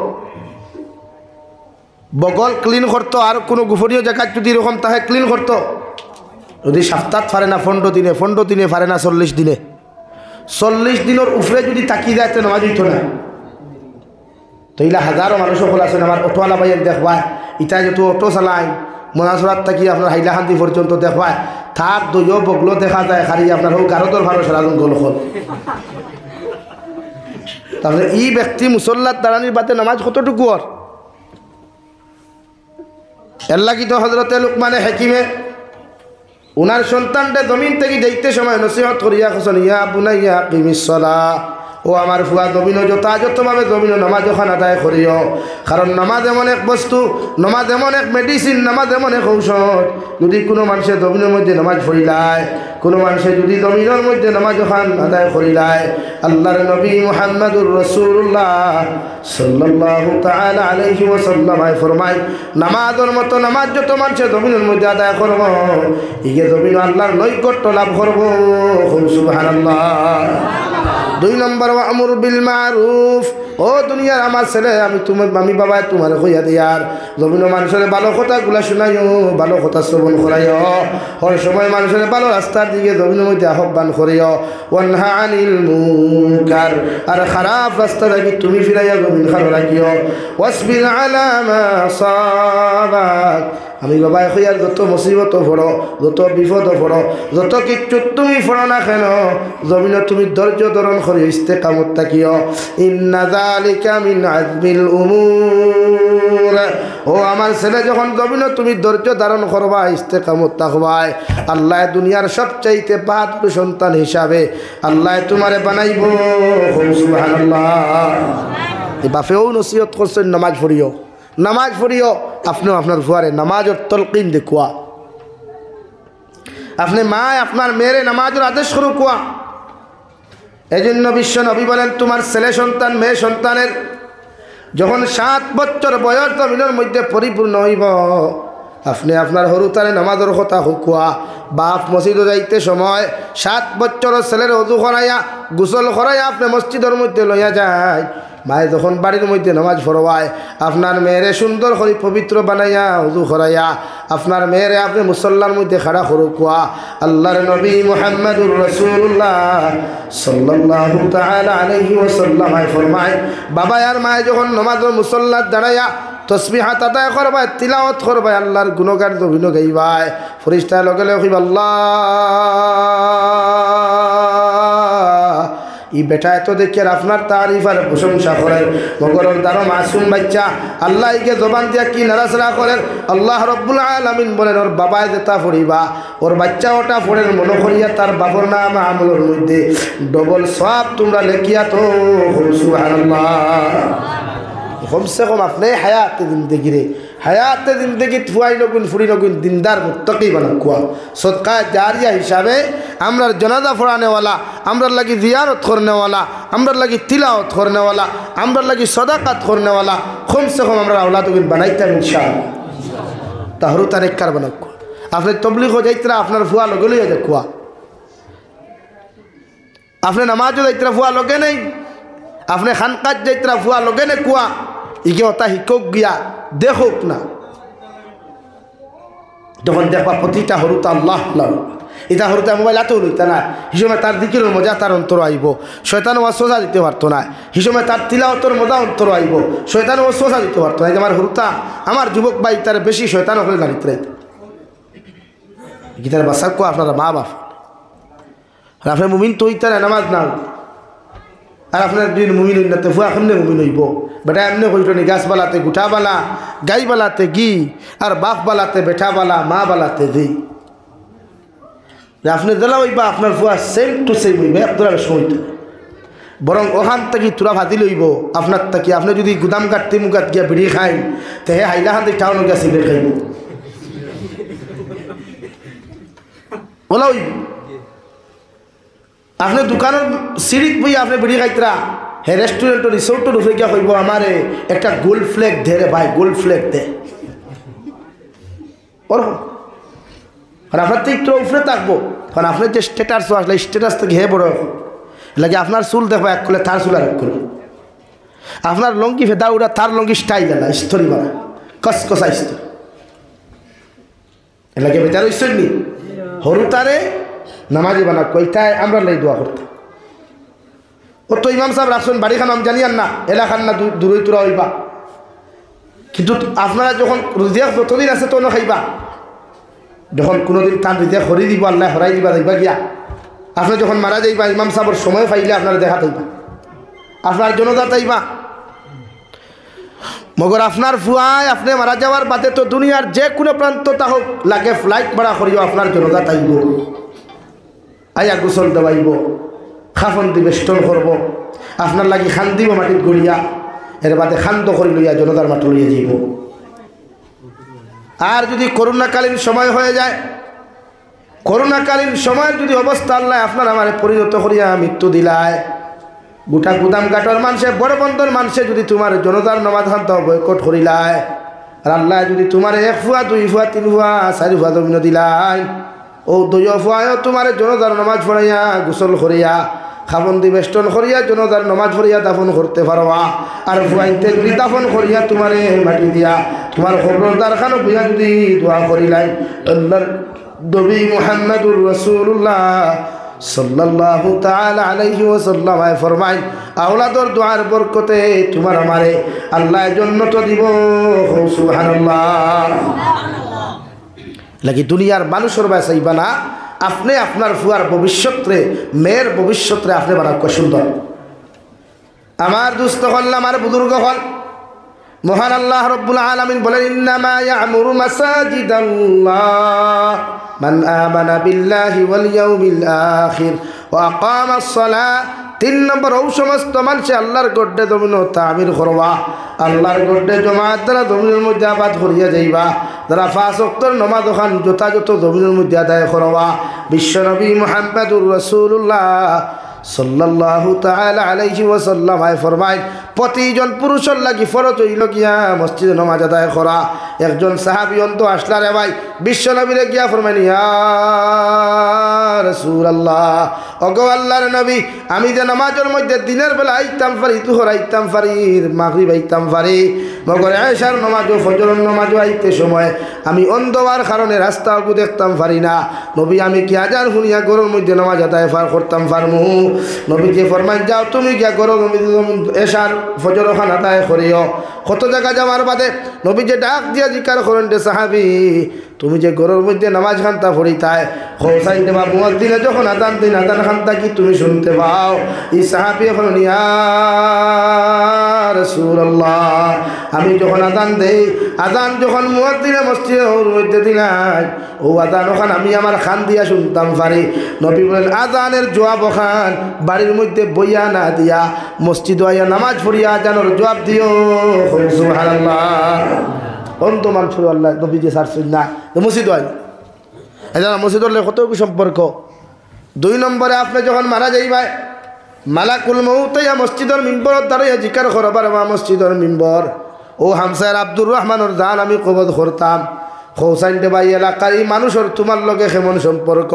বগল ক্লিন করতো, আর কোনো গোপনীয় জায়গা যদি এরকম তাহে ক্লিন করতো। যদি সাফতাত পারে না 15 দিনে পারে না 40 দিনে, 40 দিনের উপরে যদি তাকিয়ে যায় তো নামাজ হইতো না। তো এইলা হাজারো মানুষ সকল আছেন আমার অটোওয়ালা ভাইয়ের দেখবায় ইটা যেহেতু অটো চালায় মোনাসরাত থাকি আপনার হাইলাকান্দি পর্যন্ত দেখবায় তার দইও বগলো দেখা যায় খালি আপনার হোক গারদর ভালো সারা জঙ্গল হল। তাহলে এই ব্যক্তি মুসল্লার দাঁড়ানির বাদে নামাজ কতটুকু আর এর লাগি তো হজরতে লুকমানে হাকিমে উনার সন্তানটা জমিন থেকে যাইতে সময় নসিহত করিয়া খসন ইয়া বুনাইয়া কিমিস সালাহ ও আমার ফুয়া জমিনও যথাযথভাবে জমিনও নামাজ ওখান আদায় করিও। কারণ নামাজ এমন এক বস্তু, নামাজ এমন এক মেডিসিন, নামাজ এমন এক ঔষধ। যদি কোনো মানুষের জমিনের মধ্যে নামাজ পড়িলায়, কোনো মানুষের যদি জমিনের মধ্যে নামাজ ওখান আদায় করিলায়, আল্লাহর নবী মুহাম্মদুর রাসূলুল্লাহ সাল্লাল্লাহু তাআলা আলাইহি ওয়াসাল্লাম ফরমায় নামাজের মতো নামাজ যত মানুষের জমিনের মধ্যে আদায় করব ইগে জমিন আল্লাহর নৈকট্য লাভ করব। সুবহানাল্লাহ। 2 নম্বর আমর বিল মারুফ। ও দুনিয়ার আমার ছেলে আমি বাবা তোমার কইয়া দিয়ার জমিন মানুষের ভালো কথাগুলা শোনাইও, ভালো কথা শ্রবণ করাইও, হর সময় মানুষের ভালো রাস্তার দিকে জমিনের মধ্যে আহ্বান করিও। ওয়ানহা আনিল মুনকার, আর খারাপ রাস্তা থেকে তুমি ফিরাইয়া জমিন খারাপ রাখিও। ওয়াসবির আলা মা সাবাক, আমি বাবা কইয়ার যত মুসিবত পড়ো, যত বিপদ পড়ো, যত কিচ্ছু তুমি পড়ো না কেন জমিনে তুমি ধৈর্য ধারণ করিও, ইস্তেকামত থাকিও। ইন্না যালিকা মিন আযমিল উমুর। ও আমার ছেলে যখন জমিনে তুমি ধৈর্য ধারণ করবা, ইস্তেকামত থাকবা, আল্লাহ দুনিয়ার সবচাইতে বাহাদুর সন্তান হিসাবে আল্লাহ তোমারে বানাইব। সুবহানাল্লাহ। এই বাপেও নসিহত করছেন নামাজ পড়িও, নামাজ পড়িও। আপনিও আপনার ফুয়ারে নামাজের তলকিন দেখুয়া, আপনি মা আপনার মেয়েরে নামাজের আদেশ করু কুয়া। এই জন্য বিশ্ব নবী বলেন তোমার ছেলে সন্তান মেয়ে সন্তানের যখন 7 বছর বয়স জমিনের মধ্যে পরিপূর্ণ হইব আপনি আপনার হরুতারে নামাজের কথা হুকুয়া বাপ মসজিদে যাইতে সময় 7 বছরের ছেলের ওযু করাইয়া গোসল করাইয়া আপনি মসজিদের মধ্যে লইয়া যায় মায়ে যখন বাড়ির মধ্যে নামাজ পড়ায় আপনার মেয়েরে সুন্দর করে পবিত্র বানাইয়া ওযু করাইয়া আপনার মেয়েরে আপনি মুসল্লার মধ্যে খাড়া করুকুয়া আল্লাহর নবী মুহাম্মদুর রাসূলুল্লাহ সাল্লাল্লাহু তাআলা আলাইহি ওয়াসাল্লাম ফরমায় বাবা আর মায়ে যখন নামাজের মুসল্লাত দাঁড়াইয়া তসবিহাত আদায় করবাই তিলাওয়াত করবাই আল্লাহর গুণগান গভিন গাইবাই ফেরেশতা লগে লগে কইবা আল্লাহ ই বেটা এত দেখে আপনার তারিফ আর প্রশংসা করেন মগরের দ্বারা মাসুম বাচ্চা আল্লাহ ইকে জবান দিয়া কি নারাজরা করেন আল্লাহ রব্বুল আলামিন বলেন ওর বাবায় যেটা পড়িবা ওর বাচ্চা ওটা পড়েন মনে করিয়া তার বাবর নাম আমলের মধ্যে ডবল সওয়াব তোমরা লেখিয়া তো সুবহানাল্লাহ কমসে কম আপনি হায়াতে জিন্দগিরে হায়াতে জিন্দগি ফুয়াই নগুন ফুরি নগুন দিনদার মুত্তাকি বানা কুয়া সদকা জারিয়া হিসাবে আমরা জনাজা পড়ানেওয়ালা আমরা লাগি জিয়ারত করনেওয়ালা আমরা লাগি তিলাওয়াত করনেওয়ালা আমরা লাগি সদাকাত করনেওয়ালা কমসে কম আমরা আওলাদগুন বানাইতাম ইনশাআল্লাহ তাহরু তারেকার বানা কুয়া আপনি তবলিগ যাইতরা আপনার ফুয়া লগে লইয়া যা কুয়া আপনি নামাজও যাইতরা ফুয়া লগে নেই আপনি খানকাত যাইতরা ফুয়া লগে নে কুয়া ইকে ওটা শিকক গিয়া দেখুক না যখন দেখবা প্রতিটা হরুতা আল্লাহ এটা হরুতা মোবাইল এত লইতা না হিসেবে তার দিকের মজা তার অন্তর আইব শয়তান ওয়াসওয়াসা দিতে পারতো না হিসেবে তার তিলাওয়াতের মজা অন্তর আইব শয়তান ওয়াসওয়াসা দিতে পারতো না আমার হরুতা আমার যুবক ভাই তার বেশি শয়তান হলে দাঁড়িয়ে রাইতে গীতার বাসা কো আপনারা মা বাপ আর আপনার মুমিন তো ইতার নামাজ না আর আপনার দুই মুমিন হইনাতে ফুয়া কেমনে মুমিন হইব বেটা এমনি হইত নি গাছবালাতে গুঠাবালা গাইবালাতে গি আর বাপবালাতে বেঠাবালা মা বালাতে দি আপনি দিলা হইবা আপনার ফুয়া সেম টু সেম হইবে আপনার সময় বরং ওখান থেকে তোরা ভাতি লইব আপনার তাকি আপনি যদি গুদাম কাটতে মুগাত গিয়া বিড়ি খাই তে হে হাইলাখান থেকে টাউন গিয়া সিগারেট খাইব ওলা হইব আপনি দোকানের সিঁড়িত বই আপনি বিড়ি খাইতরা হে রেস্টুরেন্ট রিসোর্টের উপরে গিয়া কইব আমারে একটা গোল্ড ফ্ল্যাগ দে রে ভাই গোল্ড ফ্ল্যাগ দে ওরকম আর আপনার তো একটু উপরে থাকবো কারণ আপনার যে স্ট্যাটাস আসলে স্ট্যাটাস থেকে হে বড় লাগে আপনার চুল দেখো এক করলে তার চুল আর এক করলে আপনার লঙ্গি ফেদা উড়া তার লঙ্গি স্টাইল না স্তরি বানা কসকসা স্তরি লাগে বেচার ঐশ্বর নি হরু তারে নামাজি বানা কইতায় আমরা লাই দোয়া করতে ও তো ইমাম সাহেব রাখছেন বাড়িখান আমি জানি আর না এলাকার না দূরই তোরা হইবা কিন্তু আপনারা যখন রিজিয়াক যতদিন আছে তখন খাইবা যখন কোনোদিন তার রিজিয়াক হরি দিব আল্লাহ হরাই দিবা যাইবা গিয়া আপনি যখন মারা যাইবা ইমাম সাহেবের সময় পাইলে আপনারা দেখা তাইবা আপনার জনতা তাইবা মগর আপনার ফুয়ায় আপনি মারা যাওয়ার বাদে তো দুনিয়ার যে কোনো প্রান্তটা হোক লাগে ফ্লাইট ভাড়া করিও আপনার জনতা তাইব আয়া গোসল দেওয়াইব খাফন দিবে স্টোন করব আপনার লাগি খান দিব মাটিত গড়িয়া এর বাদে খান্ত করি লইয়া জনতার মাটি লইয়া যাইব আর যদি করোনাকালীন সময় হয়ে যায় করোনাকালীন সময়ের যদি অবস্থা আল্লাহ আপনার আমার পরিণত করিয়া মৃত্যু দিলায় গোটা গুদাম ঘাটর মানুষে বড় বন্দর মানুষে যদি তোমার জনতার নমাজ খান্ত বয়কট করিলায় আর আল্লাহ যদি তোমার 1 ফুয়া 2 ফুয়া 3 ফুয়া 4 ফুয়া জমিন দিলাই ও 2 ফুয়ায়ও তোমার জনতার নমাজ পড়াইয়া গোসল করিয়া খাবন্দি বেষ্টন করিয়া জনতার নমাজ পড়িয়া দাফন করতে পারবা আর ফুয়াইতে যদি দাফন করিয়া তোমারে মাটি দিয়া তোমার খবরদার খানো বুঝা যদি দোয়া করিলাই আল্লাহর নবী মুহাম্মদুর রাসূলুল্লাহ সাল্লাল্লাহু তাআলা আলাইহি ওয়াসাল্লাম ফরমায় আওলাদর দোয়ার বরকতে তোমার আমারে আল্লাহ জান্নাত দিব সুবহানাল্লাহ লাগি দুনিয়ার মানুষের বাঁচাইবা না আপনি আপনার ফুয়ার ভবিষ্যতে মেয়ের ভবিষ্যতে আপনি বানাক সুন্দর আমার দুস্থ হল আমার বুজুর্গ হল মহান আল্লাহ রব্বুল আলামিন বলেন ইন্নামা ইয়ামুরু মাসাজিদাল্লাহ মান আমানা বিল্লাহি ওয়াল ইয়াউমিল আখির ওয়া আকামাস সালাহ 3 নম্বর ও সমস্ত মানুষ আল্লাহর গড্ডে জমিন তামির করবা আল্লাহর গড্ডে জমাত দ্বারা জমিনের মধ্যে আবাদ করিয়া যাইবা যারা 5 ওয়াক্তের নামাজ ওখান যথাযথ জমিনের মধ্যে আদায় করবা বিশ্বনবী মুহাম্মদুর রাসূলুল্লাহ সাল্লাল্লাহু তাআলা আলাইহি ওয়াসাল্লাম ফরমায় প্রতিজন পুরুষের লাগি ফরজ হইল গিয়া মসজিদে নামাজ আদায় করা। একজন সাহাবী অন্ত আসলা রে ভাই বিশ্ব নবীরে গিয়া ফরমাইনি ইয়া রাসূলুল্লাহ, ওগো আল্লাহর নবী, আমি যে নামাজের মধ্যে দিনের বেলা আইতাম পারি, তুহর আইতাম পারি, মাগরিব আইতাম পারি, মগর এশার নামাজও ফজরের নামাজও আইতে সময় আমি অন্ধ হওয়ার কারণে রাস্তাও দেখতাম পারি না। নবী আমি কি আজান শুনিয়া গরুর মধ্যে নামাজ আদায় করতাম পারমু? নবীকে ফরমাই যাও তুমি গিয়া গরুর এশার ফজর খান আদায় করিও। কত জায়গা যাওয়ার বাদে নবী যে ডাক দিয়া জিকার করেন রে সাহাবী, তুমি যে গরুর মধ্যে নামাজ খান্তা পড়িতায় হোসাইন দেবা মুয়াজ্জিনে যখন আজান দিন আজান খান্তা কি তুমি শুনতে পাও? এই সাহাবী এখন ইয়া রাসূলুল্লাহ, আমি যখন আজান দেই, আজান যখন মুয়াজ্জিনে মসজিদের মধ্যে দিলাই, ও আজান ওখান আমি আমার খান দিয়া শুনতাম পারি। নবী বলেন আজানের জবাব ওখান বাড়ির মধ্যে বইয়া না দিয়া মসজিদ আইয়া নামাজ পড়িয়া আজানের জবাব দিও। সুবহানাল্লাহ। অন্ত মানুষ আল্লাহ নবী যে সারছেন না মসজিদ আই এজন্য মসজিদের কত সম্পর্ক। 2 নম্বরে আপনি যখন মারা যাইবাই মালাকুল মউত ইয়া মসজিদের মিম্বরত দাঁড়াইয়া জিকার করবার মা মসজিদের মিম্বর ও হামসার আব্দুর রহমানের দান আমি কবজ করতাম। হোসাইনটে ভাই এলাকার এই মানুষের তোমার লগে কেমন সম্পর্ক?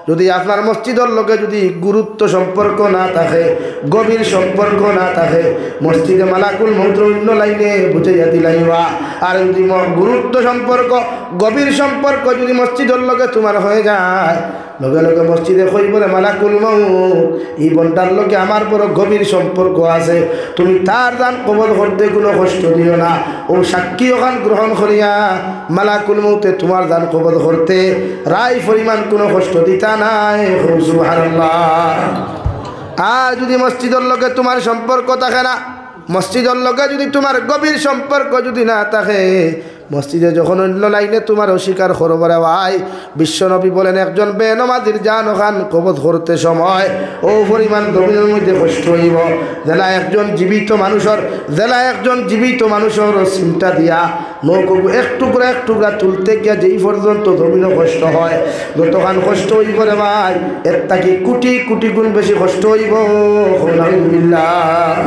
যদি আপনার মসজিদের লগে যদি গুরুত্ব সম্পর্ক না থাকে, গভীর সম্পর্ক না থাকে, মসজিদে মালাকুল মউত অন্য লাইনে বুঝাইয়া দিলাইবা। আর যদি গুরুত্ব সম্পর্ক গভীর সম্পর্ক যদি মসজিদের লগে তোমার হয়ে যায়, লগে লগে মসজিদে কই বলে মালাকুল মউত এই বন্টার লগে আমার বড় গভীর সম্পর্ক আছে, তুমি তার দান কবজ করতে কোনো কষ্ট দিও না। ও সাক্ষী ওখান গ্রহণ করিয়া মালাকুল মউতে তোমার দান কবজ করতে রায় পরিমাণ কোনো কষ্ট দিতা নাই। সুবহানাল্লাহ। আর যদি মসজিদের লগে তোমার সম্পর্ক থাকে না, মসজিদের লগে যদি তোমার গভীর সম্পর্ক যদি না থাকে, মসজিদে যখন অন্য লাইনে তোমার অস্বীকার করবরে ভাই, বিশ্বনবী বলেন একজন বেনমাজির জান ওখান কবজ করতে সময় ও পরিমাণ গভীরের মধ্যে কষ্ট হইব জেলা একজন জীবিত মানুষের চিন্তা দিয়া নৌকবু এক টুকরা তুলতে গিয়া যেই পর্যন্ত গভীর কষ্ট হয়, যতখান কষ্ট হইব রে ভাই এর তাকে কোটি কোটি গুণ বেশি কষ্ট হইব। আলহামদুলিল্লাহ।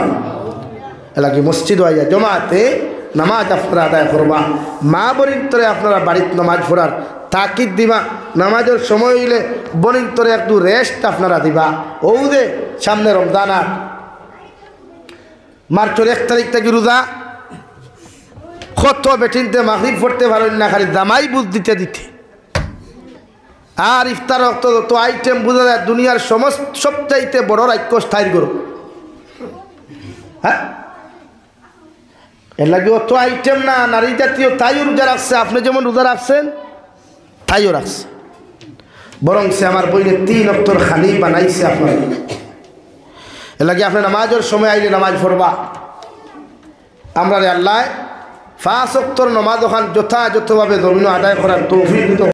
এলাকি মসজিদ আইয়া জমাতে নামাজ আপনারা আদায় করবা। মা বোনের তরে আপনারা বাড়িতে নামাজ পড়ার তাকিদ দিবা। নামাজের সময় হইলে বোনের তরে একটু রেস্ট আপনারা দিবা। ও যে সামনে রমজান আর মার্চের 1 তারিখ থেকে রোজা, কত বেটিনতে মাগরিব পড়তে পারেন না, খালি জামাই বুঝ দিতে আর ইফতার রক্ত তো আইটেম বোঝা যায় দুনিয়ার সমস্ত সবচাইতে বড় রাক্য স্থায়ী করো। হ্যাঁ, এর লাগে অত আইটেম না, নারী জাতীয় তাইও রোজা রাখছে, আপনি যেমন রোজা রাখছেন তাইও রাখছে, বরং সে আমার বইনে 3 অক্তর খালি বানাইছে আপনার। এর লাগে আপনি নামাজের সময় আইলে নামাজ পড়বা। আমরা আল্লাহ 5 অক্তর নামাজ ওখান যথাযথভাবে জমিন আদায় করার তৌফিক দিত।